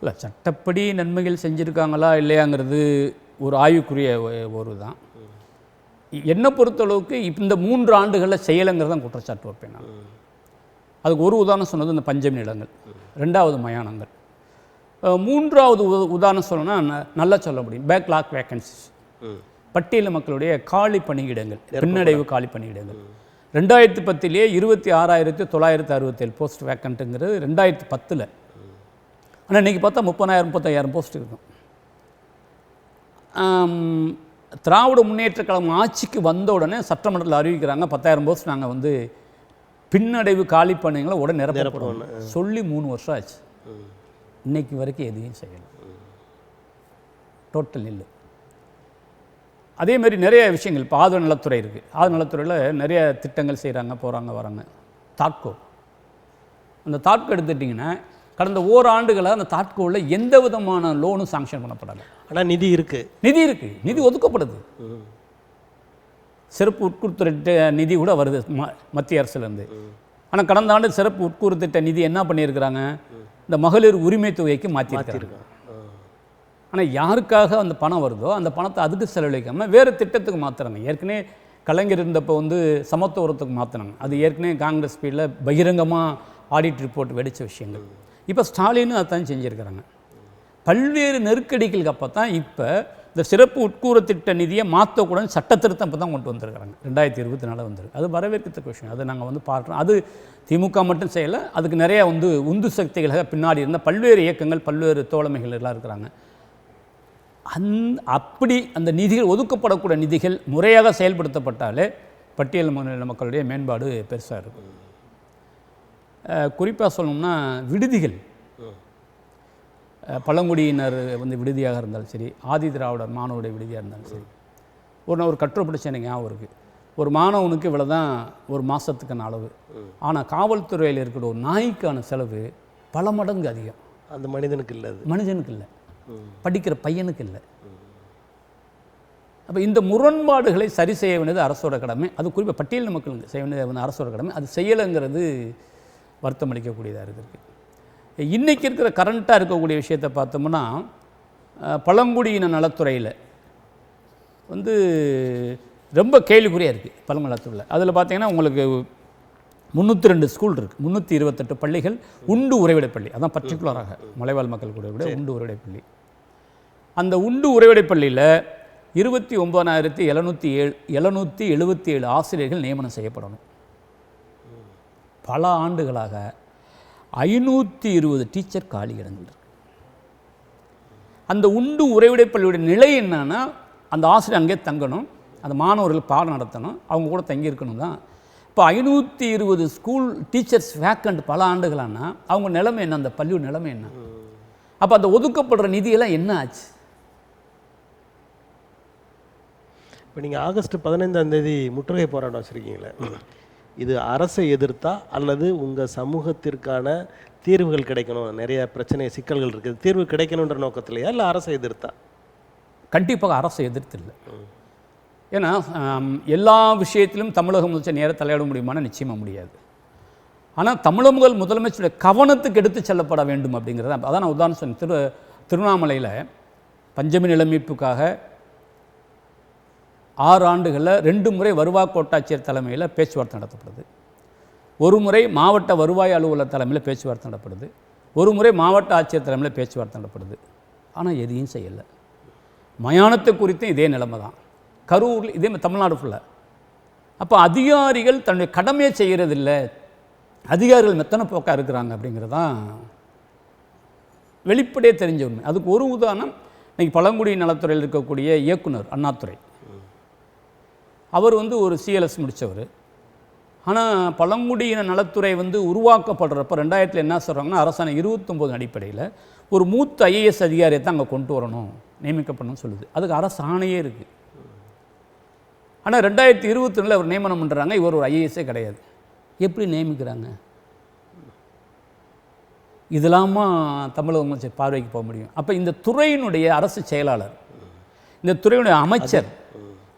இல்லை, சட்டப்படி நன்மைகள் செஞ்சுருக்காங்களா இல்லையாங்கிறது ஒரு ஆய்வுக்குரிய ஒரு தான். என்னை பொறுத்தளவுக்கு இந்த 3 ஆண்டுகளில் செய்யலைங்கிறது தான் குற்றச்சாட்டு வைப்பேன் நான். அதுக்கு ஒரு உதாரணம் சொன்னது இந்த பஞ்சமி நிலங்கள், 2வது மயானங்கள். 3வது உதாரணம் சொல்லணும்னா நல்லா சொல்ல முடியும், பேக்லாக் வேக்கன்சிஸ், பட்டியல் மக்களுடைய காலி பணியிடங்கள், பின்னடைவு காலி பணியிடங்கள். 2010 26,967 போஸ்ட் வேக்கண்ட்டுங்கிறது 2010. ஆனால் இன்றைக்கி பார்த்தா 30,000-35,000 போஸ்ட் இருக்கும். திராவிட முன்னேற்ற கழகம் ஆட்சிக்கு வந்த உடனே சட்டமன்றத்தில் அறிவிக்கிறாங்க 10,000 போஸ்ட் நாங்கள் வந்து பின்னடைவு காலி பணிகளை உடனே நிரப்பப்படும் சொல்லி 3 வருஷம் ஆச்சு. இன்னைக்கு வரைக்கும் எதையும் செய்யலை, டோட்டல் இல்லை. அதே மாதிரி நிறைய விஷயங்கள், இப்போ ஆதரவு நலத்துறை இருக்குது. ஆதரவு நலத்துறையில் நிறைய திட்டங்கள் செய்கிறாங்க, போகிறாங்க வராங்க. தாட்கோ, அந்த தாட்கோ எடுத்துட்டிங்கன்னா கடந்த ஓராண்டுகளாக அந்த தாட்கோவில் எந்த விதமான லோனும் சாங்ஷன் பண்ணப்படலை. ஆனால் நிதி இருக்குது, நிதி ஒதுக்கப்படுது. சிறப்பு உட்கூறு திட்ட நிதி கூட வருது மத்திய அரசுலேருந்து. ஆனால் கடந்த ஆண்டு சிறப்பு உட்கூறு திட்ட நிதி என்ன பண்ணியிருக்கிறாங்க, இந்த மகளிர் உரிமை தொகைக்கு மாற்றிருக்காங்க. ஆனால் யாருக்காக அந்த பணம் வருதோ அந்த பணத்தை அதுக்கு செலவழிக்காமல் வேறு திட்டத்துக்கு மாற்றுறாங்க. ஏற்கனவே கலைஞர் இருந்தப்போ வந்து சமத்துவத்துக்கு மாற்றினாங்க. அது ஏற்கனவே காங்கிரஸ் பீரியடில் பகிரங்கமாக ஆடிட் ரிப்போர்ட் வெடித்த விஷயங்கள். இப்போ ஸ்டாலினும் அதான் செஞ்சுருக்கிறாங்க. பல்வேறு நெருக்கடிகளுக்கு அப்போ தான் இப்போ இந்த சிறப்பு உட்கூறு திட்ட நிதியை மாற்றக்கூடாது சட்ட திருத்தம் இப்போ தான் கொண்டு வந்திருக்கிறாங்க. 2024 வந்திருக்கு. அது வரவேற்கத்தக்க விஷயம். அதை நாங்கள் வந்து பார்க்குறோம். அது திமுக மட்டும் செய்யலை, அதுக்கு நிறையா வந்து உந்து சக்திகளாக பின்னாடி இருந்த பல்வேறு இயக்கங்கள், பல்வேறு தோழமைகள் எல்லாம் இருக்கிறாங்க. அப்படி அந்த நிதிகள், ஒதுக்கப்படக்கூடிய நிதிகள் முறையாக செயல்படுத்தப்பட்டாலே பட்டியல் மக்களுடைய மேம்பாடு பெருசாக இருக்கும். குறிப்பாக சொல்லணும்னா விடுதிகள், பழங்குடியினர் வந்து விடுதியாக இருந்தாலும் சரி, ஆதி திராவிடர் மாணவருடைய விடுதியாக இருந்தாலும் சரி, ஒரு கட்டுரைப்படிச்சு எனக்கு ஞாபகம் இருக்குது. ஒரு மாணவனுக்கு இவ்வளோ தான் ஒரு மாதத்துக்கான அளவு. ஆனால் காவல்துறையில் இருக்கிற ஒரு நாய்க்கான செலவு பல மடங்கு அதிகம். அந்த மனிதனுக்கு இல்லை, படிக்கிற பையனுக்கு இல்லை. அப்போ இந்த முரண்பாடுகளை சரி செய்ய வேண்டியது அரசோட கடமை. அது குறிப்பாக பட்டியல் மக்களுக்கு செய்ய வேண்டியது அரசோட கடமை. அது செய்யலைங்கிறது வருத்தம் அளிக்கக்கூடியதாக இருக்குது. இன்றைக்கி இருக்கிற கரண்ட்டாக இருக்கக்கூடிய விஷயத்தை பார்த்தோம்னா, பழங்குடியின நலத்துறையில் வந்து ரொம்ப கேள்விக்குறியாக இருக்குது. பழங்குடி நலத்துறையில் அதில் பார்த்தீங்கன்னா உங்களுக்கு 302 ஸ்கூல் இருக்குது, 328 பள்ளிகள், உண்டு உறைவிடை பள்ளி. அதான் பர்டிகுலராக மலைவாழ் மக்கள் கூட உண்டு உறைவிடை பள்ளி. அந்த உண்டு உறைவிடை பள்ளியில் 29,777 ஆசிரியர்கள் நியமனம் செய்யப்படணும். பல ஆண்டுகளாக 520 டீச்சர் காலி இடங்கள் இருக்கு. அந்த உண்டு உறைவிடை பள்ளியுடைய நிலை என்னன்னா, அந்த ஆசிரியர் அங்கே தங்கணும், அந்த மாணவர்கள் பாடம் நடத்தணும், அவங்க கூட தங்கியிருக்கணும் தான். இப்போ 520 ஸ்கூல் டீச்சர்ஸ் வேக்கண்ட் பல ஆண்டுகளானா அவங்க நிலைமை என்ன, அந்த பள்ளியோட நிலைமை என்ன? அப்போ அந்த ஒதுக்கப்படுற நிதியெல்லாம் என்ன ஆச்சு? இப்போ நீங்கள் ஆகஸ்ட் 15ஆம் தேதி முற்றுகை போராட்டம் வச்சுருக்கீங்களே, இது அரசை எதிர்த்தா அல்லது உங்கள் சமூகத்திற்கான தீர்வுகள் கிடைக்கணும், நிறைய பிரச்சனை சிக்கல்கள் இருக்குது, தீர்வு கிடைக்கணுன்ற நோக்கத்திலையா இல்லை அரசை எதிர்த்தா? கண்டிப்பாக அரசை எதிர்த்து இல்லை. ஏன்னா எல்லா விஷயத்திலும் தமிழக முதலமைச்சர் நேர தலையிட முடியுமானா நிச்சயமாக முடியாது. ஆனால் தமிழக முதலமைச்சருடைய கவனத்துக்கு எடுத்து செல்லப்பட வேண்டும் அப்படிங்கிறது. அதான் நான் உதாரணம் சொன்னேன். திருவண்ணாமலையில் பஞ்சமி நிலமீட்புக்காக 6 ஆண்டுகளில் 2 முறை வருவாய் கோட்டாட்சியர் தலைமையில் பேச்சுவார்த்தை நடத்தப்படுது. ஒரு முறை மாவட்ட வருவாய் அலுவலர் தலைமையில் பேச்சுவார்த்தை நடத்தப்படுது. ஒரு முறை மாவட்ட ஆட்சியர் தலைமையில் பேச்சுவார்த்தை நடத்தப்படுது. ஆனால் எதையும் செய்யலை. மயானத்தை குறித்தும் இதே நிலைமை தான். கரூரில் இதே தமிழ்நாடு ஃபுல்லாக. அப்போ அதிகாரிகள் தன்னுடைய கடமையை செய்கிறதில்லை, அதிகாரிகள் மெத்தனை போக்காக இருக்கிறாங்க அப்படிங்கிறது தான் வெளிப்படையே தெரிஞ்ச உண்மை. அதுக்கு ஒரு உதாரணம், இன்றைக்கி பழங்குடி நலத்துறையில் இருக்கக்கூடிய இயக்குனர் அண்ணாதுரை, அவர் வந்து ஒரு சிஎல்எஸ் முடித்தவர். ஆனால் பழங்குடியின நலத்துறை வந்து உருவாக்கப்படுறப்ப 2000 என்ன சொல்கிறாங்கன்னா, அரசாணை 29 அடிப்படையில் ஒரு மூத்த ஐஏஎஸ் அதிகாரியை தான் அங்கே கொண்டு வரணும், நியமிக்கப்படணும்னு சொல்லுது. அதுக்கு அரசாணையே இருக்குது. ஆனால் 2022 அவர் நியமனம் பண்ணுறாங்க, இவர் ஒரு ஐஏஎஸ்ஸே கிடையாது. எப்படி நியமிக்கிறாங்க? இதெல்லாமா தமிழக முதலமைச்சர் பார்வைக்கு போக முடியும். அப்போ இந்த துறையினுடைய அரசு செயலாளர் இந்த துறையுடைய அமைச்சர்,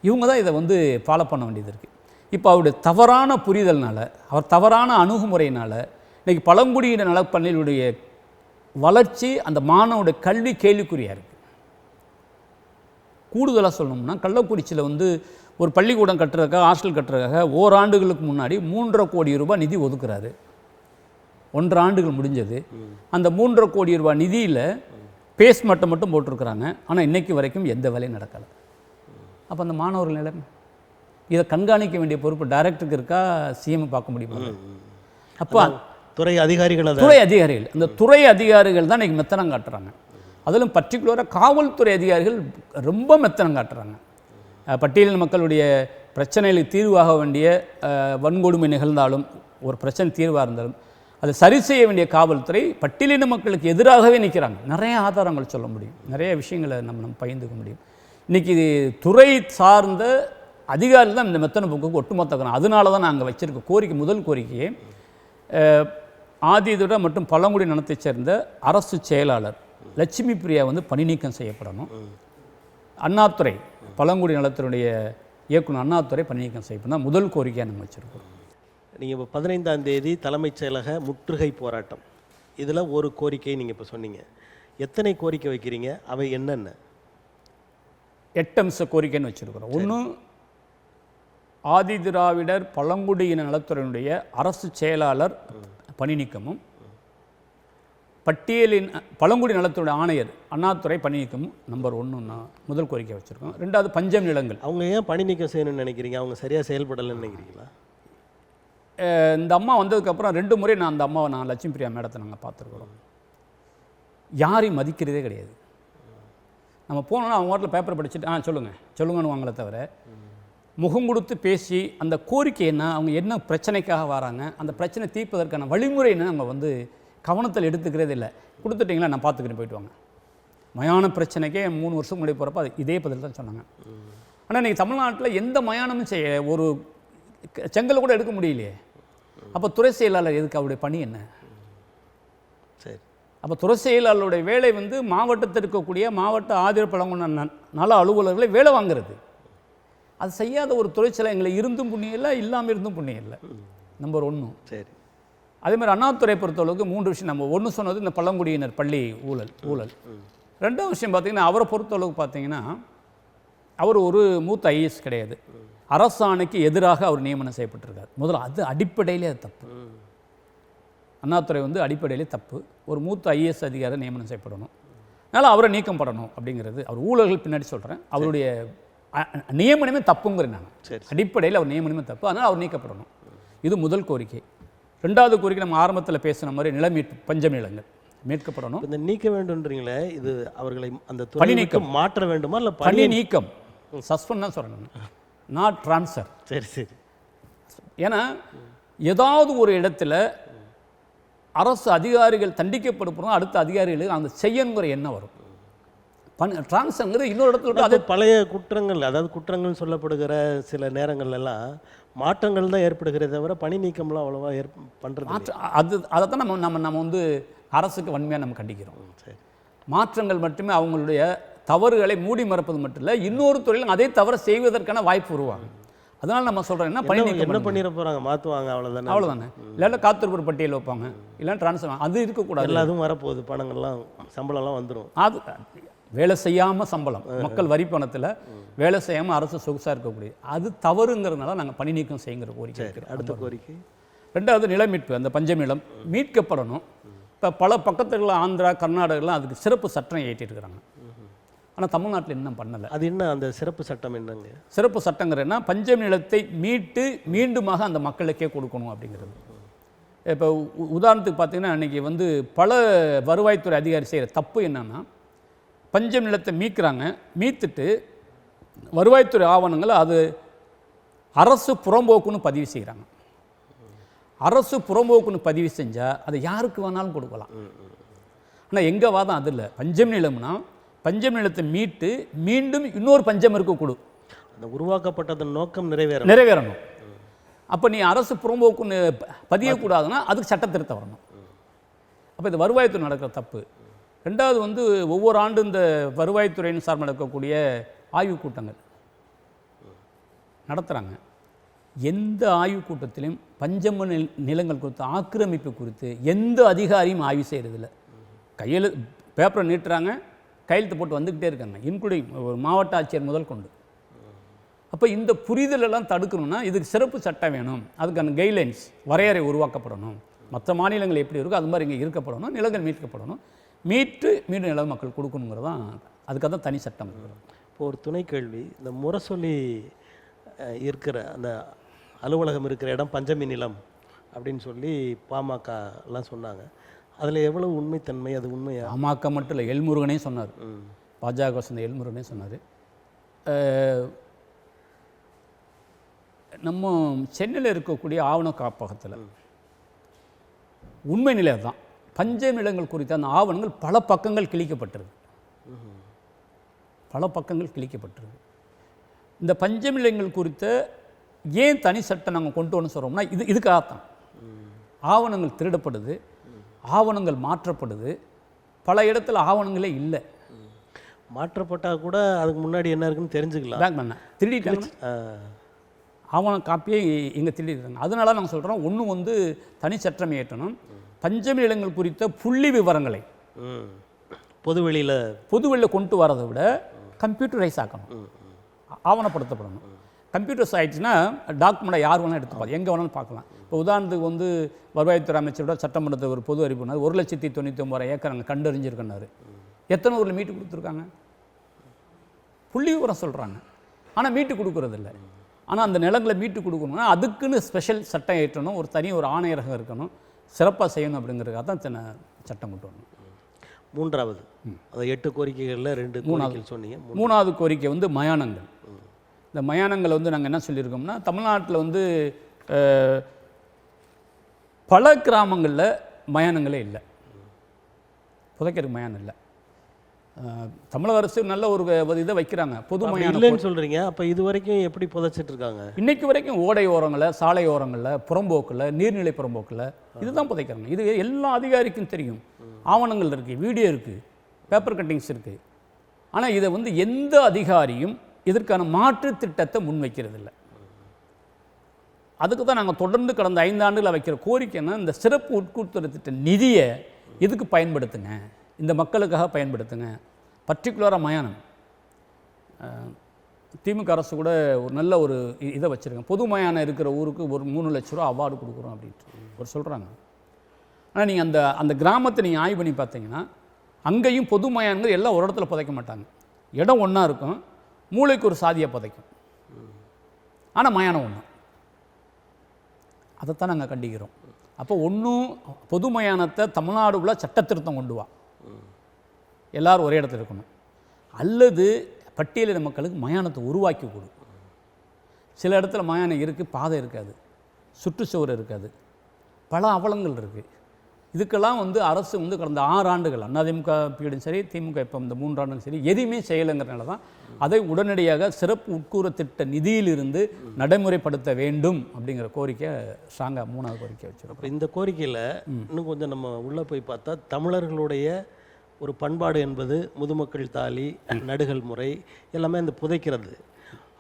இவங்க தான் இதை வந்து ஃபாலோ பண்ண வேண்டியது இருக்குது. இப்போ அவருடைய தவறான புரிதல்னால, அவர் தவறான அணுகுமுறையினால் இன்றைக்கி பழங்குடியின நலப்பணிகளுடைய வளர்ச்சி, அந்த மாணவனுடைய கல்வி கேள்விக்குறியாக இருக்குது. கூடுதலாக சொல்லணும்னா கள்ளக்குறிச்சியில் வந்து ஒரு பள்ளிக்கூடம் கட்டுறதுக்காக, ஹாஸ்டல் கட்டுறதுக்காக ஓராண்டுகளுக்கு முன்னாடி 3.5 கோடி ரூபாய் நிதி ஒதுக்குறாரு. 1.5 ஆண்டுகள் முடிஞ்சது. அந்த 3.5 கோடி ரூபாய் நிதியில் பேஸ்மெண்ட்டை மட்டும் போட்டிருக்கிறாங்க. ஆனால் இன்றைக்கு வரைக்கும் எந்த வேலையும் நடக்கலை. அப்போ அந்த மாணவர்கள் நிலைமை, இதை கண்காணிக்க வேண்டிய பொறுப்பு டைரக்டருக்கு இருக்கா, சிஎம் பார்க்க முடியுமா? அப்போ துறை அதிகாரிகள் அந்த துறை அதிகாரிகள் தான் இன்றைக்கி மெத்தனம் காட்டுறாங்க. அதிலும் பர்டிகுலராக காவல்துறை அதிகாரிகள் ரொம்ப மெத்தனம் காட்டுறாங்க. பட்டியலின மக்களுடைய பிரச்சனைகளுக்கு தீர்வாக வேண்டிய வன்கொடுமை நிகழ்ந்தாலும், ஒரு பிரச்சனை தீர்வாக இருந்தாலும் அதை சரி செய்ய வேண்டிய காவல்துறை பட்டியலின மக்களுக்கு எதிராகவே நிற்கிறாங்க. நிறைய ஆதாரங்கள் சொல்ல முடியும், நிறைய விஷயங்களை நம்ம பகிர்ந்துக்க முடியும். இன்றைக்கி துறை சார்ந்த அதிகாரிகள் தான் இந்த மெத்தன போக்குக்கு ஒட்டுமொத்த காரணம். அதனால தான் நாங்கள் வச்சுருக்க கோரிக்கை, முதல் கோரிக்கையே ஆதிதிட மற்றும் பழங்குடி நலத்தைச் சேர்ந்த அரசு செயலாளர் லட்சுமி பிரியா வந்து பணி நீக்கம் செய்யப்படணும். அண்ணாதுரை, பழங்குடி நலத்தினுடைய இயக்குனர் அண்ணாதுரை பணி நீக்கம் செய்யப்படணும். முதல் கோரிக்கையாக நம்ம வச்சுருக்கோம். நீங்கள் இப்போ 15ஆம் தேதி தலைமைச் செயலக முற்றுகை போராட்டம், இதில் ஒரு கோரிக்கை நீங்கள் இப்போ சொன்னீங்க. எத்தனை கோரிக்கை வைக்கிறீங்க? அவை என்னென்ன? 8 அம்ச கோரிக்கைன்னு வச்சுருக்கிறோம். ஒன்று, ஆதிதிராவிடர் பழங்குடியின நலத்துறையினுடைய அரசு செயலாளர் பணி நீக்கமும், பட்டியலின் பழங்குடி நலத்துறை ஆணையர் அண்ணாதுரை பணி நீக்கமும் நம்பர் 1 முதல் கோரிக்கை வச்சுருக்கோம். 2வது, பஞ்சம் நிலங்கள். அவங்க ஏன் பணி நீக்கம் செய்யணும்னு நினைக்கிறீங்க? அவங்க சரியாக செயல்படலைன்னு நினைக்கிறீங்களா? இந்த அம்மா வந்ததுக்கப்புறம் 2 முறை அந்த அம்மாவை லட்சுமி பிரியா மேடத்தை நாங்கள் பார்த்துருக்குறோம். யாரையும் மதிக்கிறதே கிடையாது. நம்ம போனோன்னா அவங்க வாட்டில் பேப்பர் படிச்சுட்டு சொல்லுங்கன்னு வாங்கலை தவிர, முகம் கொடுத்து பேசி அந்த கோரிக்கை என்ன, அவங்க என்ன பிரச்சனைக்காக வராங்க, அந்த பிரச்சனை தீர்ப்பதற்கான வழிமுறை என்ன நம்ம வந்து கவனத்தில் எடுத்துக்கிறதே இல்லை. கொடுத்துட்டிங்களா, நான் பார்த்துக்கிட்டு போயிட்டு வாங்க. மயான பிரச்சனைக்கே 3 வருஷம் முன்னாடி போகிறப்ப அது இதே பதில் தான் சொன்னாங்க. ஆனால் இன்றைக்கி தமிழ்நாட்டில் எந்த மயானமும் ஒரு செங்கல் கூட எடுக்க முடியலையே. அப்போ துறை செயலாளர் எதுக்கு? அவருடைய பணி என்ன? சரி, அப்போ துறை செயலாளருடைய வேலை வந்து மாவட்டத்தில் இருக்கக்கூடிய மாவட்ட ஆதிர பழங்குடியின நல அலுவலர்களை வேலை வாங்குறது. அது செய்யாத ஒரு துறைச்சலை எங்களை இருந்தும் புண்ணியம் இல்லை, இல்லாமல் இருந்தும் புண்ணியம் இல்லை. நம்பர் 1. சரி. அதே மாதிரி அண்ணாதுரை பொறுத்தளவுக்கு 3 விஷயம். நம்ம 1 சொன்னது இந்த பழங்குடியினர் பள்ளி ஊழல். 2வது விஷயம் பார்த்திங்கன்னா, அவரை பொறுத்தளவுக்கு பார்த்திங்கன்னா, அவர் ஒரு மூத்த ஐஏஎஸ் கிடையாது. அரசாணைக்கு எதிராக அவர் நியமனம் செய்யப்பட்டிருக்கார். முதல்ல அது அடிப்படையிலே அது தப்பு. அண்ணாதுரை வந்து அடிப்படையிலே தப்பு. ஒரு மூத்த ஐஏஎஸ் அதிகாரி நியமனம் செய்யப்படணும். அதனால் அவரை நீக்கம் படணும் அப்படிங்கிறது. அவர் ஊழல்கள் பின்னாடி சொல்கிறேன், அவருடைய நியமனமே தப்புங்கிறேன் நான். அடிப்படையில் அவர் நியமனமே தப்பு, அதனால் அவர் நீக்கப்படணும். இது முதல் கோரிக்கை. 2வது கோரிக்கை, நம்ம ஆரம்பத்தில் பேசின மாதிரி நில மீட்பு, பஞ்சம் நிலங்கள் மீட்கப்படணும். இந்த நீக்க வேண்டும்ன்றீங்களே, இது அவர்களை அந்த பணி நீக்கம் மாற்ற வேண்டுமா இல்லை பணி நீக்கம்? சஸ்பெண்ட் தான் சொல்கிறேன், நாட் ட்ரான்ஸ்ஃபர். சரி. ஏன்னா ஏதாவது ஒரு இடத்துல அரசு அதிகாரிகள் தண்டிக்கப்படும், அடுத்த அதிகாரிகளுக்கு அந்த செய்யணுங்கிற எண்ணம் வரும். ட்ரான்ஸ்ஃபர்ங்கிறது இன்னொரு இடத்துல அது பழைய குற்றங்கள், அதாவது குற்றங்கள் சொல்லப்படுகிற சில நேரங்கள்லாம் மாற்றங்கள் தான் ஏற்படுகிறத தவிர பணி நீக்கம்லாம் அவ்வளோவா பண்ணுறது அதை தான் நம்ம வந்து அரசுக்கு வன்மையாக நம்ம கண்டிக்கிறோம். சரி. மாற்றங்கள் மட்டுமே அவங்களுடைய தவறுகளை மூடி மறைப்பது மட்டும் இல்லை, இன்னொரு துறையில் அதே தவறு செய்வதற்கான வாய்ப்பு உருவாகும். அதனால் நம்ம சொல்கிறோம், என்ன பணி நீக்கம் என்ன பண்ணிட போகிறாங்க, மாற்றுவாங்க, அவ்வளோதானே. இல்லைன்னா காத்திருப்பு பட்டியல் வைப்பாங்க, இல்லைன்னா ட்ரான்ஸ்ஃபர். அது இருக்கக்கூடாது. எல்லாதும் வரப்போகுது, பணங்கள்லாம் சம்பளம்லாம் வந்துடும். அது வேலை செய்யாமல் சம்பளம், மக்கள் வரி பணத்தில் வேலை செய்யாமல் அரசு சொகுசாக இருக்கக்கூடிய அது தவறுங்கிறதுனால நாங்கள் பணி நீக்கம் செய்யுங்கிற கோரிக்கை. அடுத்த கோரிக்கை 2வது நில மீட்பு. அந்த பஞ்சம் நிலம் மீட்கப்படணும். இப்போ பல பக்கத்தில் ஆந்திரா, கர்நாடகெலாம் அதுக்கு சிறப்பு சட்டம் ஏற்றிருக்கிறாங்க. ஆனால் தமிழ்நாட்டில் இன்னும் பண்ணலை. அது என்ன அந்த சிறப்பு சட்டம்? என்னங்க சிறப்பு சட்டங்கிறன்னா, பஞ்சம் நிலத்தை மீட்டு மீண்டுமாக அந்த மக்களுக்கே கொடுக்கணும் அப்படிங்கிறது. இப்போ உதாரணத்துக்கு பார்த்தீங்கன்னா, அன்றைக்கி வந்து பல வருவாய்த்துறை அதிகாரி செய்கிற தப்பு என்னென்னா, பஞ்சம் நிலத்தை மீத்துட்டு வருவாய்த்துறை ஆவணங்களை அது அரசு புறம்போக்குன்னு பதிவு செய்கிறாங்க. அரசு புறம்போக்குன்னு பதிவு செஞ்சால் அதை யாருக்கு வேணாலும் கொடுக்கலாம். ஆனால் எங்கள் வாதம் அது இல்லை. பஞ்சம் நிலம்னா பஞ்சம் நிலத்தை மீட்டு மீண்டும் இன்னொரு பஞ்சம் இருக்கக்கூடு, அந்த உருவாக்கப்பட்டதன் நோக்கம் நிறைவேறணும். அப்போ நீ அரசு புறம்போக்குன்னு பதியக்கூடாதுன்னா அதுக்கு சட்ட திருத்தம் வரணும். அப்போ இது வருவாய்த்துறை நடக்கிற தப்பு. 2வது வந்து ஒவ்வொரு ஆண்டு இந்த வருவாய்த்துறையின் சார்பில் நடக்கக்கூடிய ஆய்வுக் கூட்டங்கள் நடத்துகிறாங்க. எந்த ஆய்வுக் கூட்டத்திலையும் பஞ்சம நிலங்கள் குறித்து, ஆக்கிரமிப்பு குறித்து எந்த அதிகாரியும் ஆய்வு செய்கிறதில்ல. கையில் பேப்பரை நீட்டுறாங்க, கையெழுத்து போட்டு வந்துக்கிட்டே இருக்காங்க, இன்க்ளூடிங் ஒரு மாவட்ட ஆட்சியர் முதல் கொண்டு. அப்போ இந்த புரிதலெல்லாம் தடுக்கணும்னா இதுக்கு சிறப்பு சட்டம் வேணும், அதுக்கான கைட்லைன்ஸ் வரையறை உருவாக்கப்படணும். மற்ற மாநிலங்கள் எப்படி இருக்கோ அது மாதிரி இங்கே இருக்கப்படணும், நிலங்கள் மீட்கப்படணும், மீண்டும் நில மக்கள் கொடுக்கணுங்கிறது தான். அதுக்காக தான் தனி சட்டம். இப்போ ஒரு துணை கேள்வி, இந்த முரசொலி இருக்கிற அந்த அலுவலகம் இருக்கிற இடம் பஞ்சமி நிலம் அப்படின்னு சொல்லி பாமக எல்லாம் சொன்னாங்க. அதில் எவ்வளவு உண்மைத்தன்மை? அது உண்மையா? பாமக மட்டும் இல்லை, எல்முருகனே சொன்னார், பாஜக சேர்ந்த எல்முருகனே சொன்னார். நம்ம சென்னையில் இருக்கக்கூடிய ஆவண காப்பகத்தில் உண்மை நிலை தான். பஞ்ச நிலங்கள் குறித்த அந்த ஆவணங்கள் பல பக்கங்கள் கிழிக்கப்பட்டிருக்கு. இந்த பஞ்ச நிலங்கள் குறித்த ஏன் தனி சட்டம் நாங்கள் கொண்டு வரணும்னு சொல்கிறோம்னா இதுக்காகத்தான். ஆவணங்கள் திருடப்படுது, ஆவணங்கள் மாற்றப்படுது, பல இடத்துல ஆவணங்களே இல்லை. மாற்றப்பட்டால் கூட அதுக்கு முன்னாடி என்ன இருக்குன்னு தெரிஞ்சுக்கலாம். பேங்க் பண்ண திருடிட்டாங்க, ஆவண காப்பியை இங்கே திருடிட்டாங்க. அதனால நாங்கள் சொல்கிறோம், ஒன்று தனி சட்டம் ஏற்றணும். பஞ்சமி நிலங்கள் குறித்த புள்ளி விவரங்களை பொதுவெளியில் கொண்டு வரதை விட கம்ப்யூட்டரைஸ் ஆக்கணும், ஆவணப்படுத்தப்படணும். கம்ப்யூட்டர்ஸ் ஆகிடுச்சுன்னா டாக்குமெண்ட்டை யார் வேணாலும் எடுத்துப்பாங்க, எங்கே வேணாலும் பார்க்கலாம். இப்போ உதாரணத்துக்கு வருவாய்த்துறை அமைச்சரோட சட்டமன்றத்தை ஒரு பொது அறிவிப்புனா 1,99,000 ஏக்கர் அங்கே கண்டறிஞ்சிருக்கனாரு. எத்தனை ஊரில் மீட்டு கொடுத்துருக்காங்க? புள்ளி விவரம் சொல்கிறாங்க, ஆனால் மீட்டு கொடுக்குறதில்ல. ஆனால் அந்த நிலங்களை மீட்டு கொடுக்கணும்னா அதுக்குன்னு ஸ்பெஷல் சட்டம் ஏற்றணும், ஒரு ஆணையரகம் இருக்கணும், சிறப்பாக செய்யணும். அப்படிங்கிறதுக்காக தான் சட்டம் கொண்டு வரணும். மூன்றாவது, அது 8 கோரிக்கைகளில் 2 கோரிக்கைகள் சொன்னீங்க. மூணாவது கோரிக்கை மயானங்கள். இந்த மயானங்களை நாங்கள் என்ன சொல்லியிருக்கோம்னா, தமிழ்நாட்டில் பல கிராமங்களில் மயானங்களே இல்லை, புதைக்கிறதுக்கு மயானம் இல்லை. தமிழக அரசு நல்ல ஒரு இதை வைக்கிறாங்க, பொது மயானம் இல்லைன்னு சொல்கிறீங்க. அப்போ இது வரைக்கும் எப்படி புதைச்சிட்டு இருக்காங்க? இன்றைக்கு வரைக்கும் ஓடை ஓரங்களில், சாலை ஓரங்களில், புறம்போக்கில், நீர்நிலை புறம்போக்கில் இதுதான் புதைக்கிறாங்க. இது எல்லா அதிகாரிக்கும் தெரியும், ஆவணங்கள் இருக்குது, வீடியோ இருக்குது, பேப்பர் கட்டிங்ஸ் இருக்குது. ஆனால் இதை எந்த அதிகாரியும் இதற்கான மாற்று திட்டத்தை முன்வைக்கிறதில்லை. அதுக்கு தான் நாங்கள் தொடர்ந்து கடந்த 5 ஆண்டுகளில் வைக்கிற கோரிக்கைன்னா, இந்த சிறப்பு உட்கூட்டுற திட்ட நிதியை இதுக்கு பயன்படுத்துங்க, இந்த மக்களுக்காக பயன்படுத்துங்க. பர்டிகுலராக மயானம் திமுக அரசு கூட ஒரு நல்ல ஒரு இதை வச்சுருக்கேன், பொது மயானம் இருக்கிற ஊருக்கு ஒரு 3 லட்ச ரூபா அவார்டு கொடுக்குறோம் அப்படின்ட்டு சொல்கிறாங்க. ஆனால் நீங்கள் அந்த கிராமத்தை நீங்கள் ஆய்வு பண்ணி பார்த்தீங்கன்னா, அங்கேயும் பொது மயானங்கள் எல்லாம் ஒரு இடத்துல புதைக்க மாட்டாங்க. இடம் ஒன்றா இருக்கும், மூளைக்கு ஒரு சாதியை புதைக்கும், ஆனால் மயானம் ஒன்று. அதைத்தான் நாங்கள் கண்டிக்கிறோம். அப்போ பொது மயானத்தை தமிழ்நாடுக்குள்ள சட்ட திருத்தம் கொண்டு வா, எல்லோரும் ஒரே இடத்துல இருக்கணும். அல்லது பட்டியலின மக்களுக்கு மயானத்தை உருவாக்கி கொடு. சில இடத்துல மயானம் இருக்குது, பாதை இருக்காது, சுற்றுச்சுவர் இருக்காது, பல அவலங்கள் இருக்குது. இதுக்கெல்லாம் அரசு கடந்த 6 ஆண்டுகள் அதிமுக பீரியடும் சரி, திமுக இப்போ இந்த 3 ஆண்டுகளும் சரி, எதுவுமே செய்யலைங்கிறனால தான் அதை உடனடியாக சிறப்பு உட்கூற திட்ட நிதியிலிருந்து நடைமுறைப்படுத்த வேண்டும் அப்படிங்கிற கோரிக்கை ஸ்ட்ராங்காக 3வது கோரிக்கை வச்சுருக்கோம். இந்த கோரிக்கையில் இன்னும் கொஞ்சம் நம்ம உள்ளே போய் பார்த்தா, தமிழர்களுடைய ஒரு பண்பாடு என்பது முதுமக்கள் தாலி, நடுகள் முறை எல்லாமே இந்த புதைக்கிறது.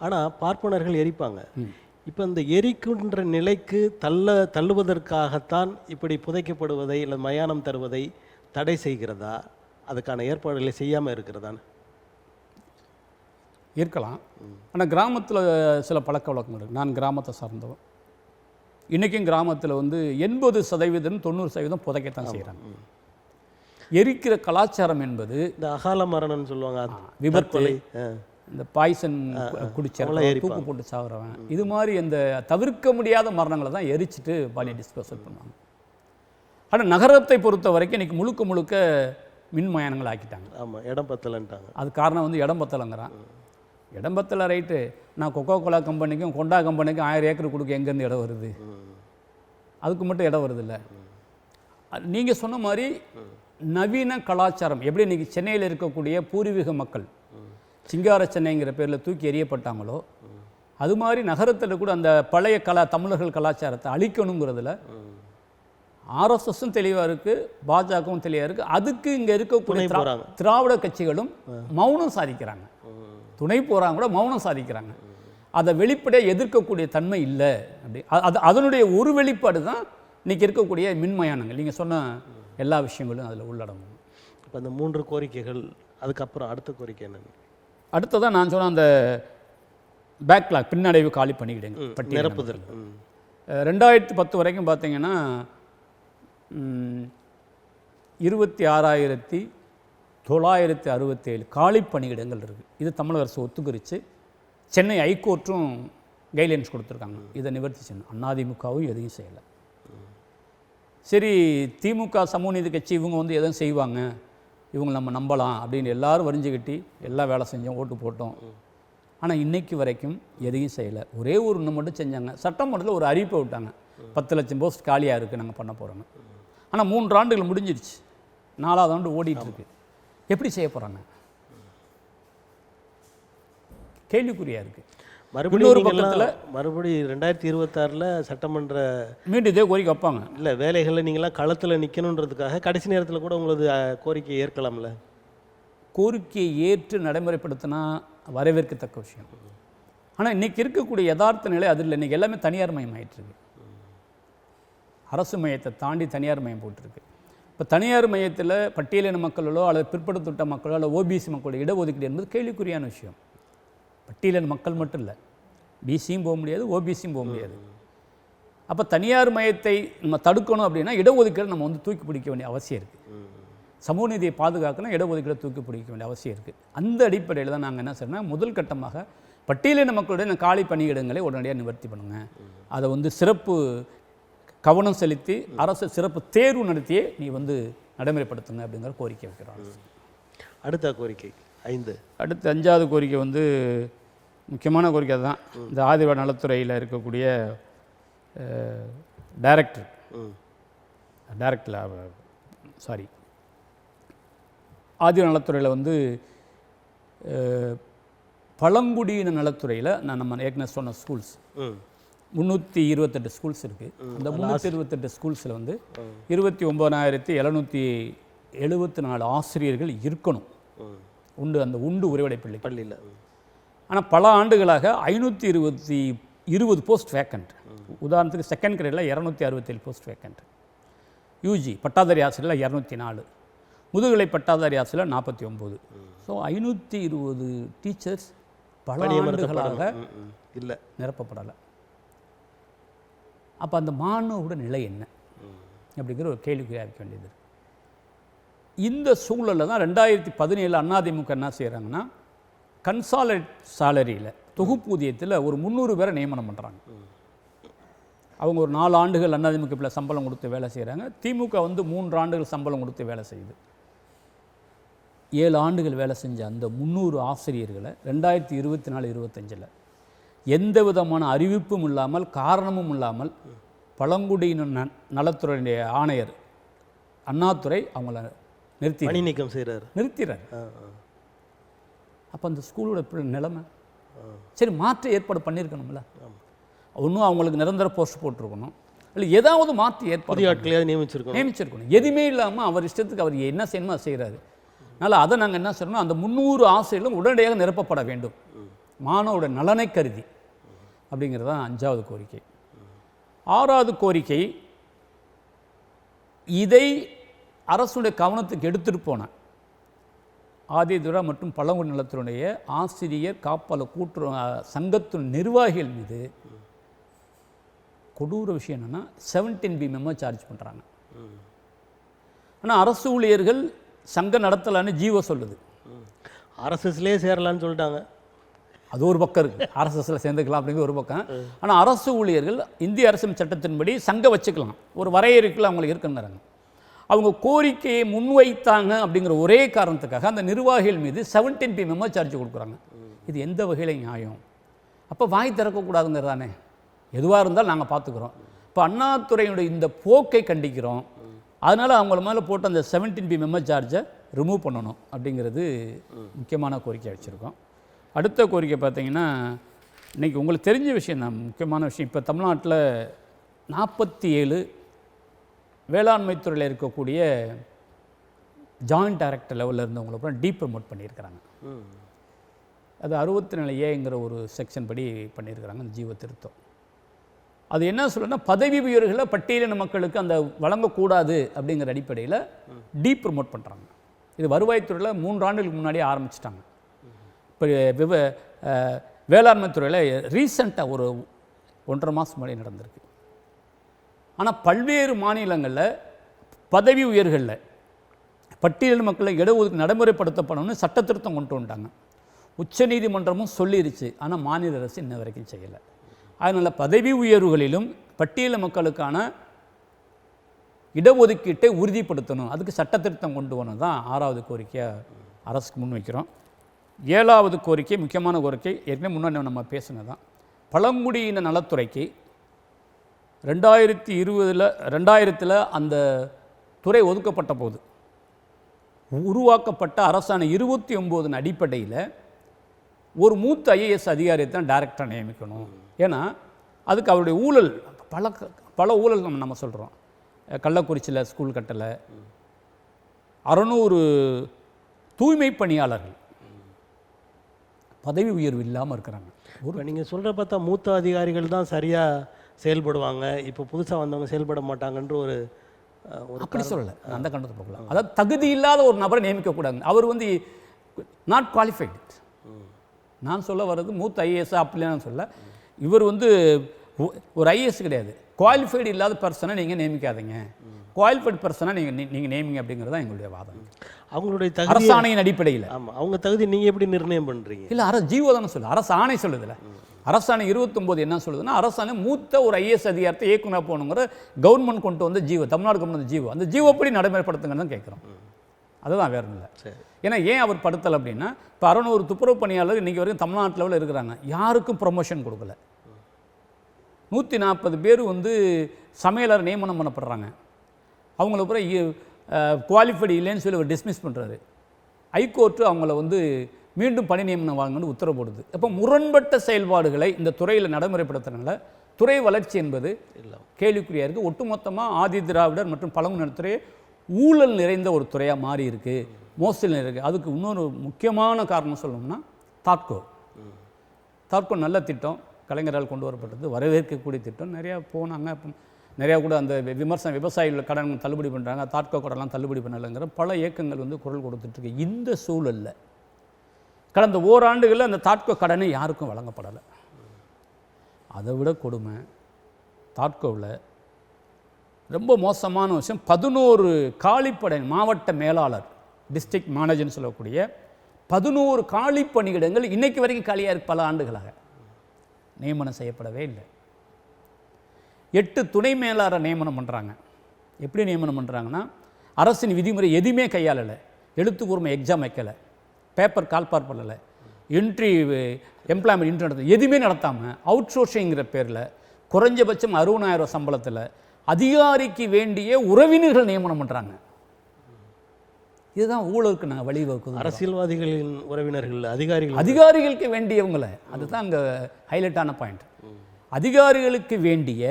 ஆனால் பார்ப்பனர்கள் எரிப்பாங்க. இப்போ இந்த எரிக்கின்ற நிலைக்கு தள்ளுவதற்காகத்தான் இப்படி புதைக்கப்படுவதை இல்லை மயானம் தருவதை தடை செய்கிறதா? அதுக்கான ஏற்பாடுகளை செய்யாமல் இருக்கிறதான்னு இருக்கலாம். ஆனால் கிராமத்தில் சில பழக்க வழக்கங்கள் இருக்குது. நான் கிராமத்தை சார்ந்தவன். இன்றைக்கும் கிராமத்தில் 80% 90% புதைக்கத்தான் செய்கிறாங்க. எரிக்கிற கலாச்சாரம் என்பது இந்த அகால மரணம்னு சொல்லுவாங்க, விபத்து, இந்த பாய்சன் குடிச்சவன், தூக்கு போட்டு சாகுறவன், இது மாதிரி இந்த தவிர்க்க முடியாத மரணங்களை தான் எரிச்சிட்டு பாடி டிஸ்போசல் பண்ணுவாங்க. ஆனால் நகரத்தை பொறுத்த வரைக்கும் இன்றைக்கி முழுக்க மின் மயானங்கள் ஆக்கிட்டாங்க. ஆமாம், இடம் பத்தலைன்ட்டாங்க. அது காரணம் இடம் பத்தலைங்கிறான். இடம் பத்தலை ரைட்டு, நான் கொக்கோ கோலா கம்பெனிக்கும் கொண்டா கம்பெனிக்கும் 1000 ஏக்கர் கொடுக்க எங்கேருந்து இடம் வருது? அதுக்கு மட்டும் இடம் வருது இல்லை. நீங்கள் சொன்ன மாதிரி நவீன கலாச்சாரம் எப்படி இன்றைக்கி சென்னையில் இருக்கக்கூடிய பூர்வீக மக்கள் சிங்கார சென்னைங்கிற பேரில் தூக்கி எறியப்பட்டாங்களோ, அது மாதிரி நகரத்தில் கூட அந்த பழைய தமிழர்கள் கலாச்சாரத்தை அழிக்கணுங்கிறதுல ஆர்எஸ்எஸும் தெளிவாக இருக்குது, பாஜகவும் தெளிவாக இருக்குது. அதுக்கு இங்கே இருக்கக்கூடிய திராவிட கட்சிகளும் மௌனம் சாதிக்கிறாங்க. துணை போகிறாங்க கூட மௌனம் சாதிக்கிறாங்க. அதை வெளிப்படையாக எதிர்க்கக்கூடிய தன்மை இல்லை. அப்படி அதனுடைய ஒரு வெளிப்பாடு தான் இன்றைக்கி இருக்கக்கூடிய மின்மயானங்கள். நீங்கள் சொன்ன எல்லா விஷயங்களும் அதில் உள்ளடங்கும். இப்போ அந்த 3 கோரிக்கைகள், அதுக்கப்புறம் அடுத்த கோரிக்கை என்னென்னு? அடுத்ததான் நான் சொன்ன அந்த பேக்லாக் பின்னடைவு காலி பண்ணிக்கிடுங்க நிரப்புதல். 2010 வரைக்கும் பார்த்தீங்கன்னா 26,967 காலி பணியிடங்கள் இருக்குது. இது தமிழக அரசு ஒத்துக்கரித்து சென்னை ஹைகோர்ட்டும் கைட்லைன்ஸ் கொடுத்துருக்காங்க. இதை நிவர்த்தி செய்யணும். அதிமுகவும் எதையும் செய்யலை. சரி, திமுக சமூக நீதி கட்சி இவங்க வந்து எதுவும் செய்வாங்க, இவங்க நம்ம நம்பலாம் அப்படின்னு எல்லாரும் வரிஞ்சுக்கிட்டி எல்லா வேலை செஞ்சோம், ஓட்டு போட்டோம். ஆனால் இன்றைக்கு வரைக்கும் எதையும் செய்யலை. ஒரே ஒரு மட்டும் செஞ்சாங்க. சட்டமன்றத்தில் ஒரு அறிவிப்பை விட்டாங்க, 10 லட்சம் போஸ்ட் காலியாக இருக்குது, நாங்கள் பண்ண போகிறோங்க. ஆனால் 3 ஆண்டுகள் முடிஞ்சிருச்சு, 4வது ஆண்டு ஓடிட்டுருக்கு. எப்படி செய்ய போகிறாங்க? கேள்விக்குறியாக இருக்குது. மறுபடியும் பக்கத்தில் மறுபடியும் 2026 சட்டமன்ற மீண்டும் இதே கோரிக்கை வைப்பாங்க. இல்லை, வேலைகளில் நீங்களாம் களத்தில் நிற்கணுன்றதுக்காக கடைசி நேரத்தில் கூட உங்களது கோரிக்கையை ஏற்கலாம்ல? கோரிக்கையை ஏற்று நடைமுறைப்படுத்தினா வரவேற்கத்தக்க விஷயம். ஆனால் இன்றைக்கி இருக்கக்கூடிய யதார்த்த நிலை அது இல்லை. இன்றைக்கி எல்லாமே தனியார் மயம் ஆகிட்டுருக்கு. அரசு மையத்தை தாண்டி தனியார் மயம் போட்டிருக்கு. இப்போ தனியார் மையத்தில் பட்டியலின மக்களோ அல்லது பிற்படுத்தப்பட்ட மக்களோ அல்லது ஓபிசி மக்களோட இடஒதுக்கீடு என்பது கேள்விக்குறியான விஷயம். பட்டியலின மக்கள் மட்டும் இல்லை, பிசியும் போக முடியாது, ஓபிசியும் போக முடியாது. அப்போ தனியார் மையத்தை நம்ம தடுக்கணும் அப்படின்னா இடஒதுக்கீடு நம்ம வந்து தூக்கி பிடிக்க வேண்டிய அவசியம் இருக்குது. சமூக நீதியை பாதுகாக்கணும், இடஒதுக்கீடு தூக்கி பிடிக்க வேண்டிய அவசியம் இருக்குது. அந்த அடிப்படையில் தான் நாங்கள் என்ன செய்யணும், முதல் கட்டமாக பட்டியலின மக்களுடைய காலி பணியிடங்களை உடனடியாக நிவர்த்தி பண்ணுங்கள். அதை வந்து சிறப்பு கவனம் செலுத்தி அரசு சிறப்பு தேர்வு நடத்தியே நீ வந்து நடைமுறைப்படுத்துங்க அப்படிங்கிற கோரிக்கை வைக்கிறோம். அடுத்த கோரிக்கை 5. அடுத்த 5வது கோரிக்கை வந்து முக்கியமான கோரிக்கை தான். இந்த ஆதிவாசி நலத்துறையில் இருக்கக்கூடிய டைரக்டர் ஆதிவாசி நலத்துறையில் வந்து பழங்குடியின நலத்துறையில் நம்ம ஏற்கனவே சொன்ன ஸ்கூல்ஸ் 328 ஸ்கூல்ஸ் இருக்குது. அந்த 328 ஸ்கூல்ஸில் வந்து 29,774 ஆசிரியர்கள் இருக்கணும். அந்த உறைவிடை பள்ளியில். ஆனால் பல ஆண்டுகளாக 520 போஸ்ட் வேக்கண்ட். உதாரணத்துக்கு செகண்ட் கிரேடில் 267 போஸ்ட் வேக்கண்ட். யூஜி பட்டாதாரி ஆசிரியரில் 204, முதுகலை பட்டாதாரி ஆசிரியர் 49. ஸோ 520 டீச்சர்ஸ் பல ஆண்டுகளாக இல்லை, நிரப்பப்படலை. அப்போ அந்த மாணவரோட நிலை என்ன அப்படிங்கிற ஒரு கேள்விக்குறியாக இருக்க வேண்டியது. இந்த சூழலில் தான் 2017 அதிமுக என்ன செய்கிறாங்கன்னா, கன்சாலேட் சாலரியில் தொகுப்பூதியத்தில் ஒரு 300 பேரை நியமனம் பண்ணுறாங்க. அவங்க ஒரு 4 ஆண்டுகள் அதிமுகவில் சம்பளம் கொடுத்து வேலை செய்கிறாங்க. திமுக வந்து 3 ஆண்டுகள் சம்பளம் கொடுத்து வேலை செய்யுது. 7 ஆண்டுகள் வேலை செஞ்ச அந்த 300 ஆசிரியர்களை 2024-25 எந்த விதமான அறிவிப்பும் இல்லாமல் காரணமும் இல்லாமல் பழங்குடியின நலத்துறையுடைய ஆணையர் அண்ணாதுரை அவங்கள பணி நீக்கம் நிறுத்திறார். அப்போ அந்த ஸ்கூலோட நிலைமை சரி, மாற்று ஏற்பாடு பண்ணியிருக்கணும்ல. ஒன்றும் அவங்களுக்கு நிரந்தர போஸ்ட் போட்டிருக்கணும், இல்லை ஏதாவது மாற்று ஏற்பாடு நியமிச்சிருக்கணும். எதுவுமே இல்லாமல் அவர் இஷ்டத்துக்கு அவர் என்ன செய்யணுமோ அதை செய்கிறாரு. அதனால் அதை நாங்கள் என்ன செய்யணும், அந்த 300 ஆசிரியர்களும் உடனடியாக நிரப்பப்பட வேண்டும், மாணவருடைய நலனை கருதி. அப்படிங்கிறது தான் 5வது கோரிக்கை. 6வது கோரிக்கை, இதை அரசுடைய கவனத்துக்கு எடுத்துகிட்டு போன ஆதிதுரா மற்றும் பழங்குடி நலத்தினுடைய ஆசிரியர் காப்பாளர் கூட்டுறவு சங்கத்தின் நிர்வாகிகள் மீது கொடூர விஷயம் என்னென்னா 17B மெமோ சார்ஜ் பண்ணுறாங்க. ஆனால் அரசு ஊழியர்கள் சங்கம் நடத்தலான்னு ஜீவோ சொல்லுது. ஆர்எஸ்எஸ்லேயே சேரலான்னு சொல்லிட்டாங்க. அது ஒரு பக்கம் இருக்குது, ஆர்எஸ்எஸில் சேர்ந்துக்கலாம் அப்படிங்கிற ஒரு பக்கம். ஆனால் அரசு ஊழியர்கள் இந்திய அரசின் சட்டத்தின்படி சங்கம் வச்சுக்கலாம், ஒரு வரையறைக்குள்ள அவங்களுக்கு இருக்குங்கிறாங்க. அவங்க கோரிக்கையை முன்வைத்தாங்க அப்படிங்கிற ஒரே காரணத்துக்காக அந்த நிர்வாகிகள் மீது 17B மெமோ சார்ஜ் கொடுக்குறாங்க. இது எந்த வகையில் நியாயம்? அப்போ வாய் திறக்கக்கூடாதுங்கிறதானே. எதுவாக இருந்தாலும் நாங்கள் பார்த்துக்குறோம். இப்போ அண்ணாதுரையுடைய இந்த போக்கை கண்டிக்கிறோம். அதனால் அவங்கள மேலே போட்டு அந்த 17B மெமோ சார்ஜை ரிமூவ் பண்ணணும் அப்படிங்கிறது முக்கியமான கோரிக்கை வச்சுருக்கோம். அடுத்த கோரிக்கை பார்த்திங்கன்னா, இன்றைக்கி உங்களுக்கு தெரிஞ்ச விஷயம் தான், முக்கியமான விஷயம். இப்போ தமிழ்நாட்டில் 47 வேளாண்மை துறையில் இருக்கக்கூடிய ஜாயிண்ட் டைரக்டர் லெவலில் இருந்தவங்களை அப்புறம் டீப்ரமோட் பண்ணியிருக்கிறாங்க. அது 64A ஒரு செக்ஷன் படி பண்ணியிருக்கிறாங்க அந்த ஜீவ திருத்தம். அது என்ன சொல்லுன்னா பதவி உயர்வுகளை பட்டியலின மக்களுக்கு அந்த வழங்கக்கூடாது அப்படிங்கிற அடிப்படையில் ப்ரமோட் பண்ணுறாங்க. இது வருவாய்த்துறையில் 3 ஆண்டுகளுக்கு முன்னாடியே ஆரம்பிச்சிட்டாங்க. இப்போ வேளாண்மை துறையில் ரீசெண்டாக ஒரு 1.5 மாதம் முன்னாடி நடந்திருக்கு. ஆனால் பல்வேறு மாநிலங்களில் பதவி உயர்களில் பட்டியலின மக்களை இடஒதுக்கீடு நடைமுறைப்படுத்தப்படணும்னு சட்ட திருத்தம் கொண்டு வந்துட்டாங்க. உச்சநீதிமன்றமும் சொல்லிருச்சு. ஆனால் மாநில அரசு இன்ன வரைக்கும் செய்யலை. அதனால் பதவி உயர்வுகளிலும் பட்டியலின மக்களுக்கான இடஒதுக்கீட்டை உறுதிப்படுத்தணும், அதுக்கு சட்ட திருத்தம் கொண்டு வரணும் தான் 6வது கோரிக்கையாக அரசுக்கு முன்வைக்கிறோம். 7வது கோரிக்கை முக்கியமான கோரிக்கை, ஏற்கனவே முன்னாடி நம்ம பேசுனது தான். பழங்குடியின நலத்துறைக்கு 2000 அந்த துறை ஒதுக்கப்பட்ட போது உருவாக்கப்பட்ட அரசாணை 29 அடிப்படையில் ஒரு மூத்த IAS அதிகாரியை தான் டைரக்டராக நியமிக்கணும். ஏன்னா அதுக்கு அவருடைய ஊழல் பல ஊழல் நம்ம சொல்கிறோம். கள்ளக்குறிச்சியில் ஸ்கூல் கட்டலை, 600 தூய்மை பணியாளர்கள் பதவி உயர்வு இல்லாமல் இருக்கிறாங்க. நீங்கள் சொல்கிற பார்த்தா மூத்த அதிகாரிகள் தான் சரியாக செயல்படுவாங்க, இப்போ புதுசாக வந்தவங்க செயல்பட மாட்டாங்கன்ற ஒரு அப்படி சொல்லலை. அந்த கண்டத்தை போகலாம். அதாவது தகுதி இல்லாத ஒரு நபரை நியமிக்கக்கூடாது. அவர் நாட் குவாலிஃபைடு. நான் சொல்ல வர்றது மூத்த IAS அப்படிலாம் சொல்ல. இவர் ஒரு IAS கிடையாது. குவாலிஃபைடு இல்லாத பர்சனை நீங்கள் நியமிக்காதீங்க, குவாலிஃபைடு பர்சனை நீங்கள் நியமிங்க அப்படிங்கிறது தான் எங்களுடைய வாதம். அவங்களுடைய அரசாணையின் அடிப்படையில். ஆமாம், அவங்க தகுதி நீங்கள் எப்படி நிர்ணயம் பண்ணுறீங்க? இல்லை, ஜீவோ தானே சொல்லு, அரசாணை சொல்லுதில்ல. அரசாணை 29 என்ன சொல்லுதுன்னா, அரசாணை மூத்த ஒரு IAS அதிகாரத்தை இயக்குனர் போகணுங்கிற கவர்மெண்ட் கொண்டு வந்த ஜீவோ, தமிழ்நாடு கவர்மெண்ட் ஜீவோ, அந்த ஜீவோப்படி நடைமுறைப்படுத்துங்கன்னு தான் கேட்குறோம். அதுதான் வேறு இல்லை. ஏன்னா ஏன் அவர் படுத்தலை அப்படின்னா, இப்போ 600 துப்புரவு பணியாளர் இன்றைக்கி வரைக்கும் தமிழ்நாட்டில் இருக்கிறாங்க, யாருக்கும் ப்ரொமோஷன் கொடுக்கல. 140 பேர் சமையலர் நியமனம் பண்ணப்படுறாங்க. அவங்கள அப்புறம் குவாலிஃபைடு இல்லைன்னு சொல்லி அவர் டிஸ்மிஸ் பண்ணுறாரு. ஹைகோர்ட்டு அவங்கள மீண்டும் பணி நியமனம் வாங்கன்னு உத்தரவு போடுது. அப்போ முரண்பட்ட செயல்பாடுகளை இந்த துறையில் நடைமுறைப்படுத்துறதுனால துறை வளர்ச்சி என்பது கேள்விக்குறியாக இருக்குது. ஒட்டுமொத்தமாக ஆதி திராவிடர் மற்றும் பழங்குடியினத்துறை ஊழல் நிறைந்த ஒரு துறையாக மாறி இருக்குது, மோசடி இருக்குது. அதுக்கு இன்னொரு முக்கியமான காரணம் சொல்லணும்னா தாட்கோ நல்ல திட்டம், கலைஞரால் கொண்டு வரப்பட்டது, வரவேற்கக்கூடிய திட்டம். நிறையா போனாங்க, நிறையா கூட அந்த விமர்சனம், விவசாயிகள் கடன் தள்ளுபடி பண்ணுறாங்க, தாட்கோ கடன்லாம் தள்ளுபடி பண்ணலைங்கிற பல இயக்கங்கள் குரல் கொடுத்துட்ருக்கு. இந்த சூழலில் கடந்த ஓராண்டுகளில் அந்த தாட்கோ கடனை யாருக்கும் வழங்கப்படலை. அதை விட கொடுமை, தாட்கோவில் ரொம்ப மோசமான விஷயம், 11 காலிப்படை மாவட்ட மேலாளர், டிஸ்ட்ரிக்ட் மேனேஜர்னு சொல்லக்கூடிய 11 காலி பணியிடங்கள் இன்றைக்கு வரைக்கும் காலியாக இருக்குது. பல ஆண்டுகளாக நியமனம் செய்யப்படவே இல்லை. 8 துணை மேலாளரை நியமனம் பண்ணுறாங்க. எப்படி நியமனம் பண்ணுறாங்கன்னா, அரசின் விதிமுறை எதுவுமே கையாளலை, எழுத்துப்பூர்வ எக்ஸாம் வைக்கலை, பேப்பர் கால்பார் பண்ணலை, என்ட்ரி எம்ப்ளாய்மெண்ட் இன்ட்ரி நடத்த எதுவுமே நடத்தாமல் அவுட் சோர்சிங்கிற பேரில் குறைஞ்சபட்சம் 60,000 சம்பளத்தில் அதிகாரிக்கு வேண்டிய உறவினர்கள் நியமனம் பண்ணுறாங்க. இதுதான் ஊழலுக்கு நாங்கள் வழிவகுக்குது. அரசியல்வாதிகளின் உறவினர்கள், அதிகாரிகளுக்கு வேண்டியவங்களை, அதுதான் அங்கே ஹைலைட்டான பாயிண்ட். அதிகாரிகளுக்கு வேண்டிய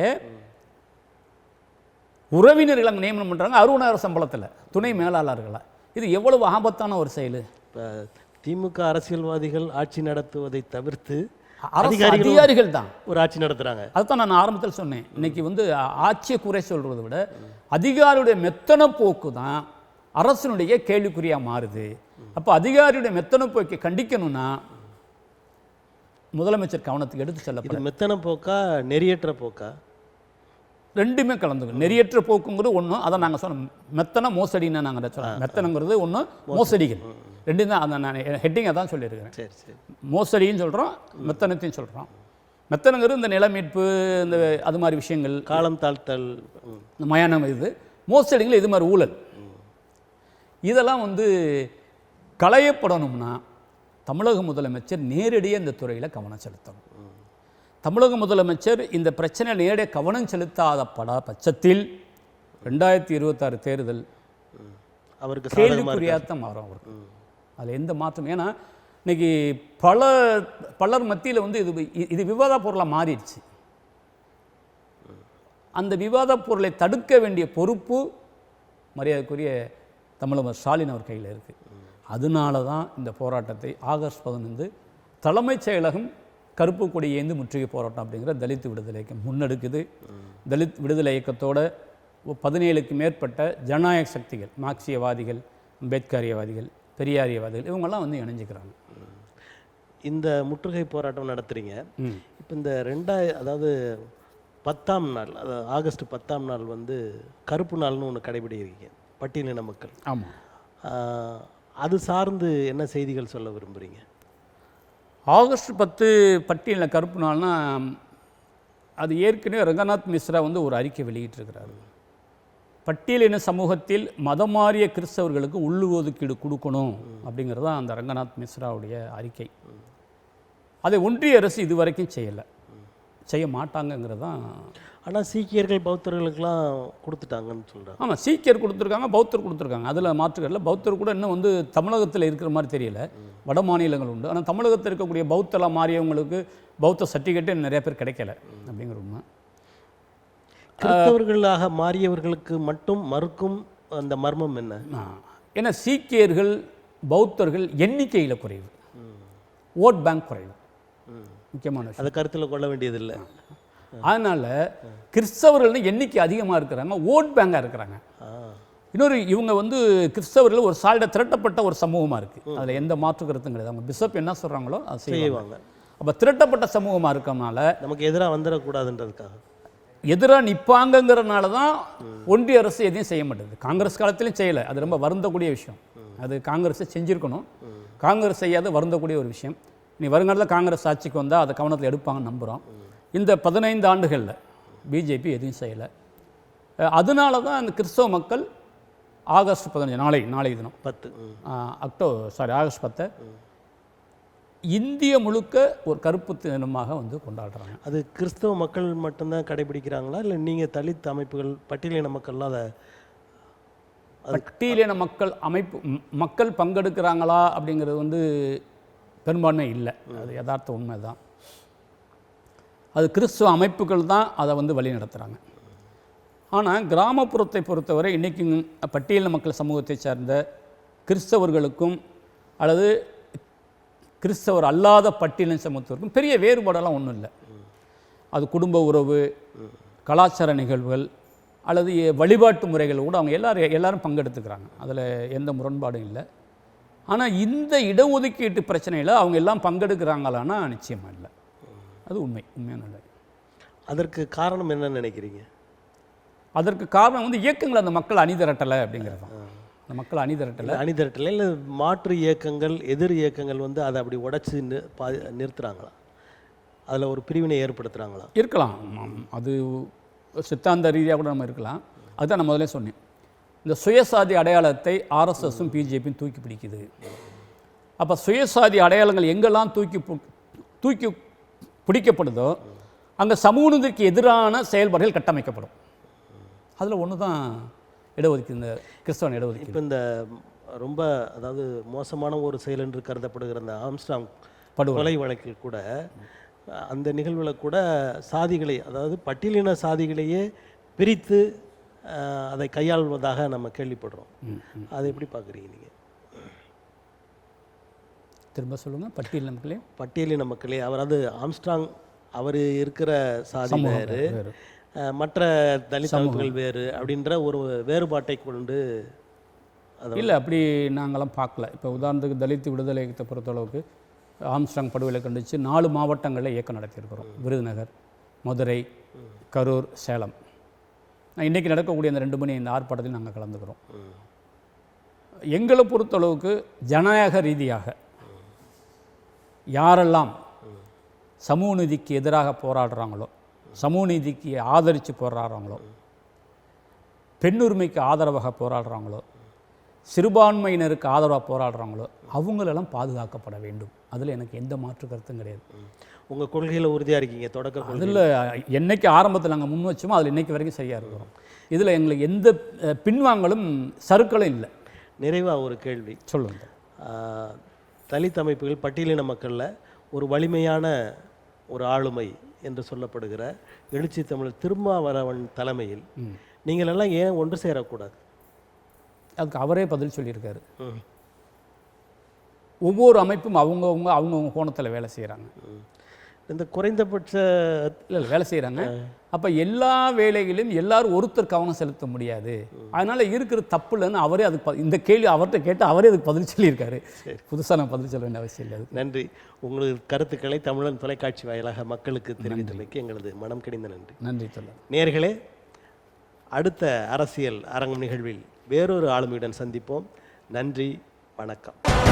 உறவினர்கள் அங்கே நியமனம் பண்ணுறாங்க 60,000 சம்பளத்தில் துணை மேலாளர்களை. இது எவ்வளவு ஆபத்தான ஒரு செயல். இப்போ திமுக அரசியல்வாதிகள் ஆட்சி நடத்துவதை தவிர்த்து அதிகாரிகள் தான் ஒரு ஆட்சி நடத்துகிறாங்க. அதுதான் நான் ஆரம்பத்தில் சொன்னேன். இன்னைக்கு ஆட்சியை குறை சொல்கிறத விட அதிகாரியுடைய மெத்தன போக்கு தான் அரசனுடைய கேள்விக்குறியாக மாறுது. அப்போ அதிகாரியுடைய மெத்தன போக்கை கண்டிக்கணும்னா முதலமைச்சர் கவனத்துக்கு எடுத்து செல்லப்படும். மெத்தன போக்கா நெறியற்ற போக்கா? ரெண்டுமே கலந்துக்கும். நெறியற்ற போக்குங்கிறது ஒன்று, அதை நாங்கள் சொன்னோம். மெத்தனை மோசடின்னு நாங்கள் சொல்கிறோம். மெத்தனங்கிறது ஒன்று, மோசடிகள் ரெண்டும் தான். அதை நான் ஹெட்டிங்கை தான் சொல்லியிருக்கிறேன். சரி சரி. மோசடின்னு சொல்கிறோம், மெத்தனத்தையும் சொல்கிறோம். மெத்தனங்கிறது இந்த நில மீட்பு, இந்த அது மாதிரி விஷயங்கள், காலம் தாழ்த்தல், இந்த மயானம், இது மோசடிகள், இது மாதிரி ஊழல், இதெல்லாம் களையப்படணும்னா தமிழக முதலமைச்சர் நேரடியாக இந்த துறையில் கவனம் செலுத்தணும். தமிழக முதலமைச்சர் இந்த பிரச்சனை நேரடியாக கவனம் செலுத்தாத பட்சத்தில் 2026 தேர்தல் அவருக்கு கேள்விக்குறியாத்தான் மாறும் அவருக்கு. அதில் எந்த மாற்றம். ஏன்னா இன்னைக்கு பலர் மத்தியில் இது விவாத பொருளாக மாறிடுச்சு. அந்த விவாத பொருளை தடுக்க வேண்டிய பொறுப்பு மரியாதைக்குரிய தமிழக ஸ்டாலின் அவர் கையில் இருக்குது. அதனால தான் இந்த போராட்டத்தை ஆகஸ்ட் 15 தலைமைச் செயலகம் கருப்பு கொடி ஏந்து முற்றுகை போராட்டம் அப்படிங்கிற தலித் விடுதலை இயக்கம் முன்னெடுக்குது. தலித் விடுதலை இயக்கத்தோட 17க்கு மேற்பட்ட ஜனநாயக சக்திகள், மார்க்சியவாதிகள், அம்பேத்கரியவாதிகள், பெரியாரியவாதிகள் இவங்கெல்லாம் வந்து இணைஞ்சிக்கிறாங்க. இந்த முற்றுகை போராட்டம் நடத்துகிறீங்க. இப்போ இந்த அதாவது 10ஆம் நாள், அதாவது ஆகஸ்ட் 10ஆம் நாள் வந்து கருப்பு நாள்னு ஒன்று கடைபிடிக்கிறீங்க பட்டியலின மக்கள். ஆமாம். அது சார்ந்து என்ன செய்திகள் சொல்ல விரும்புகிறீங்க? ஆகஸ்ட் 10 பட்டியலின கருப்பு நாள்னா அது ஏற்கனவே ரங்கநாத் மிஸ்ரா வந்து ஒரு அறிக்கை வெளியிட்டிருக்கிறாரு. பட்டியலின சமூகத்தில் மதம் மாறிய கிறிஸ்தவர்களுக்கு உள்ளுஒதுக்கீடு கொடுக்கணும் அப்படிங்கிறது தான் அந்த ரங்கநாத் மிஸ்ராவுடைய அறிக்கை. அதை ஒன்றிய அரசு இதுவரைக்கும் செய்யலை, செய்ய மாட்டாங்கங்கிறது தான். ஆனால் சீக்கியர்கள் பௌத்தர்களுக்கெல்லாம் கொடுத்துட்டாங்கன்னு சொல்கிறாங்க. ஆமாம், சீக்கியர் கொடுத்துருக்காங்க, பௌத்தர் கொடுத்துருக்காங்க, அதில் மாற்றுக்கல. பௌத்தர் கூட இன்னும் வந்து தமிழகத்தில் இருக்கிற மாதிரி தெரியல, வட மாநிலங்கள் உண்டு. ஆனால் தமிழகத்தில் இருக்கக்கூடிய பௌத்தலாம் மாறியவங்களுக்கு பௌத்த சர்டிஃபிகேட்டு நிறைய பேர் கிடைக்கல அப்படிங்கிற உண்மை. கிறிஸ்தவர்களாக மாறியவர்களுக்கு மட்டும் மறுக்கும் அந்த மர்மம் என்ன? ஏன்னா சீக்கியர்கள் பௌத்தர்கள் எண்ணிக்கையில் குறைவு, ஓட் பேங்க் குறைவு, முக்கியமான அதை கருத்தில் கொள்ள வேண்டியதில்லை. அதனால் கிறிஸ்தவர்கள் எண்ணிக்கை அதிகமாக இருக்கிறாங்க, ஓட் பேங்காக இருக்கிறாங்க. இன்னொரு இவங்க வந்து கிறிஸ்தவர்கள் ஒரு சாலிட திரட்டப்பட்ட ஒரு சமூகமாக இருக்குது, அதில் எந்த மாற்று கருத்தும் கிடையாது. அவங்க பிஷப் என்ன சொல்கிறாங்களோ அதை செய்வாங்க. அப்போ திரட்டப்பட்ட சமூகமாக இருக்கனால நமக்கு எதிராக வந்துடக்கூடாதுன்றதுக்காக எதிராக நிற்பாங்கங்கிறனால தான் ஒன்றிய அரசு எதையும் செய்ய மாட்டேங்குது. காங்கிரஸ் காலத்திலையும் செய்யலை, அது ரொம்ப வருந்தக்கூடிய விஷயம். அது காங்கிரஸை செஞ்சுருக்கணும், காங்கிரஸ் செய்யாத வருந்தக்கூடிய ஒரு விஷயம். நீ வருங்காலத்தில் காங்கிரஸ் ஆட்சிக்கு வந்தால் அதை கவனத்தில் எடுப்பாங்கன்னு நம்புகிறோம். இந்த 15 ஆண்டுகளில் பிஜேபி எதுவும் செய்யலை. அதனால தான் அந்த கிறிஸ்தவ மக்கள் ஆகஸ்ட் 15 நாளை தினம் 10 ஆகஸ்ட் 10 இந்திய முழுக்க ஒரு கருப்பு தினமாக வந்து கொண்டாடுறாங்க. அது கிறிஸ்தவ மக்கள் மட்டும்தான் கடைபிடிக்கிறாங்களா, இல்லை நீங்கள் தலித் அமைப்புகள் பட்டியலின மக்கள்லாம் அதை பட்டியலின மக்கள் அமைப்பு மக்கள் பங்கெடுக்கிறாங்களா அப்படிங்கிறது வந்து பெரும்பான்மை இல்லை, அது யதார்த்த உண்மை தான். அது கிறிஸ்துவ அமைப்புகள் தான் அதை வந்து வழி நடத்துகிறாங்க. ஆனால் கிராமப்புறத்தை பொறுத்தவரை இன்றைக்கி பட்டியலின மக்கள் சமூகத்தை சார்ந்த கிறிஸ்தவர்களுக்கும் அல்லது கிறிஸ்தவர் அல்லாத பட்டியலின சமூகத்திற்கும் பெரிய வேறுபாடெல்லாம் ஒன்றும் இல்லை. அது குடும்ப உறவு, கலாச்சார நிகழ்வுகள் அல்லது வழிபாட்டு முறைகள் கூட அவங்க எல்லாரும் பங்கெடுத்துக்கிறாங்க, அதில் எந்த முரண்பாடும் இல்லை. ஆனால் இந்த இடஒதுக்கீட்டு பிரச்சனையில் அவங்க எல்லாம் பங்கெடுக்கிறாங்களான்னா நிச்சயமாக இல்லை, அது உண்மையான இல்லை. அதற்கு காரணம் என்னன்னு நினைக்கிறீங்க? அதற்கு காரணம் வந்து இயக்கங்கள் அந்த மக்கள் அணிதிரட்டலை அப்படிங்கிறது தான். அந்த மக்கள் அணிதிரட்டலை இல்லை மாற்று இயக்கங்கள், எதிர் இயக்கங்கள் வந்து அதை அப்படி உடைச்சி நிறுத்துகிறாங்களா, அதில் ஒரு பிரிவினை ஏற்படுத்துகிறாங்களா? இருக்கலாம், அது சித்தாந்த ரீதியாக கூட நம்ம இருக்கலாம். அதுதான் நான் முதல்ல சொன்னேன், இந்த சுயசாதி அடையாளத்தை ஆர்எஸ்எஸும் பிஜேபியும் தூக்கி பிடிக்குது. அப்போ சுயசாதி அடையாளங்கள் எங்கெல்லாம் தூக்கி பிடிக்கப்படுதோ அங்கே சமூகத்திற்கு எதிரான செயல்பாடுகள் கட்டமைக்கப்படும். அதில் ஒன்று தான் இடஒதுக்கீடு, இந்த கிறிஸ்தவன் இடஒதுக்கீடு. இப்போ இந்த ரொம்ப அதாவது மோசமான ஒரு செயல் என்று கருதப்படுகிற அந்த ஆம்ஸ்ட்ராங் கொலை வழக்கில் கூட அந்த நிகழ்வில் கூட சாதிகளை, அதாவது பட்டியலின சாதிகளையே பிரித்து அதை கையாள்வதாக நம்ம கேள்விப்படுறோம். அதை எப்படி பார்க்குறீங்க நீங்கள்? திரும்ப சொல்லுங்கள். பட்டியலின மக்களே அதாவது ஆம்ஸ்ட்ராங் அவர் இருக்கிற சாதி வேறு, மற்ற தலித் அமைப்புகள் வேறு அப்படின்ற ஒரு வேறுபாட்டை கொண்டு இல்லை, அப்படி நாங்களாம் பார்க்கல. இப்போ உதாரணத்துக்கு தலித் விடுதலை இயக்கத்தை பொறுத்தளவுக்கு ஆம்ஸ்ட்ராங் படுகொலை கண்டித்து 4 மாவட்டங்களில் இயக்கம் நடத்தியிருக்கிறோம். விருதுநகர், மதுரை, கரூர், சேலம். இன்றைக்கி நடக்கக்கூடிய அந்த 2 மணி இந்த ஆர்ப்பாட்டத்தில் நாங்கள் கலந்துக்கிறோம். எங்களை பொறுத்தளவுக்கு ஜனநாயக ரீதியாக யாரெல்லாம் சமூக நீதிக்கு எதிராக போராடுறாங்களோ, சமூக நீதிக்கு ஆதரித்து போராடுறாங்களோ, பெண்ணுரிமைக்கு ஆதரவாக போராடுறாங்களோ, சிறுபான்மையினருக்கு ஆதரவாக போராடுறாங்களோ அவங்களெல்லாம் பாதுகாக்கப்பட வேண்டும். அதில் எனக்கு எந்த மாற்று கருத்தும் கிடையாது. உங்கள் கொள்கையில் உறுதியாக இருக்கீங்க? தொடக்க அதில் என்னைக்கு ஆரம்பத்தில் நாங்கள் முன் வச்சோமோ அதில் இன்றைக்கி வரைக்கும் சரியாக இருக்கிறோம். இதில் எங்களுக்கு எந்த பின்வாங்கலும் சறுக்களும் இல்லை. நிறைவாக ஒரு கேள்வி சொல்லுங்கள். தலித் அமைப்புகள் பட்டியலின மக்களில் ஒரு வலிமையான ஒரு ஆளுமை என்று சொல்லப்படுகிற எழுச்சி தமிழர் திருமாவளவன் தலைமையில் நீங்கள் எல்லாம் ஏன் ஒன்று சேரக்கூடாது? அதுக்கு அவரே பதில் சொல்லியிருக்காரு. ஒவ்வொரு அமைப்பும் அவங்கவுங்க கோணத்தில் வேலை செய்கிறாங்க. இந்த குறைந்தபட்ச இல்லை வேலை செய்கிறாங்க. அப்போ எல்லா வேலைகளிலும் எல்லாரும் ஒருத்தர் கவனம் செலுத்த முடியாது. அதனால் இருக்கிற தப்பு இல்லைன்னு அவரே அதுக்கு இந்த கேள்வி அவர்கிட்ட கேட்டு அவரே அதுக்கு பதில் சொல்லியிருக்காரு. புதுசாக நான் பதில் சொல்ல வேண்டிய அவசியம் இல்லை. நன்றி. உங்களது கருத்துக்களை தமிழன் தொலைக்காட்சி வாயிலாக மக்களுக்கு தெரிவித்தமைக்கு எங்களது மனம் கிணிந்த நன்றி. நன்றி தோழர். நேயர்களே, அடுத்த அரசியல் அரங்கம் நிகழ்வில் வேறொரு ஆளுமையுடன் சந்திப்போம். நன்றி, வணக்கம்.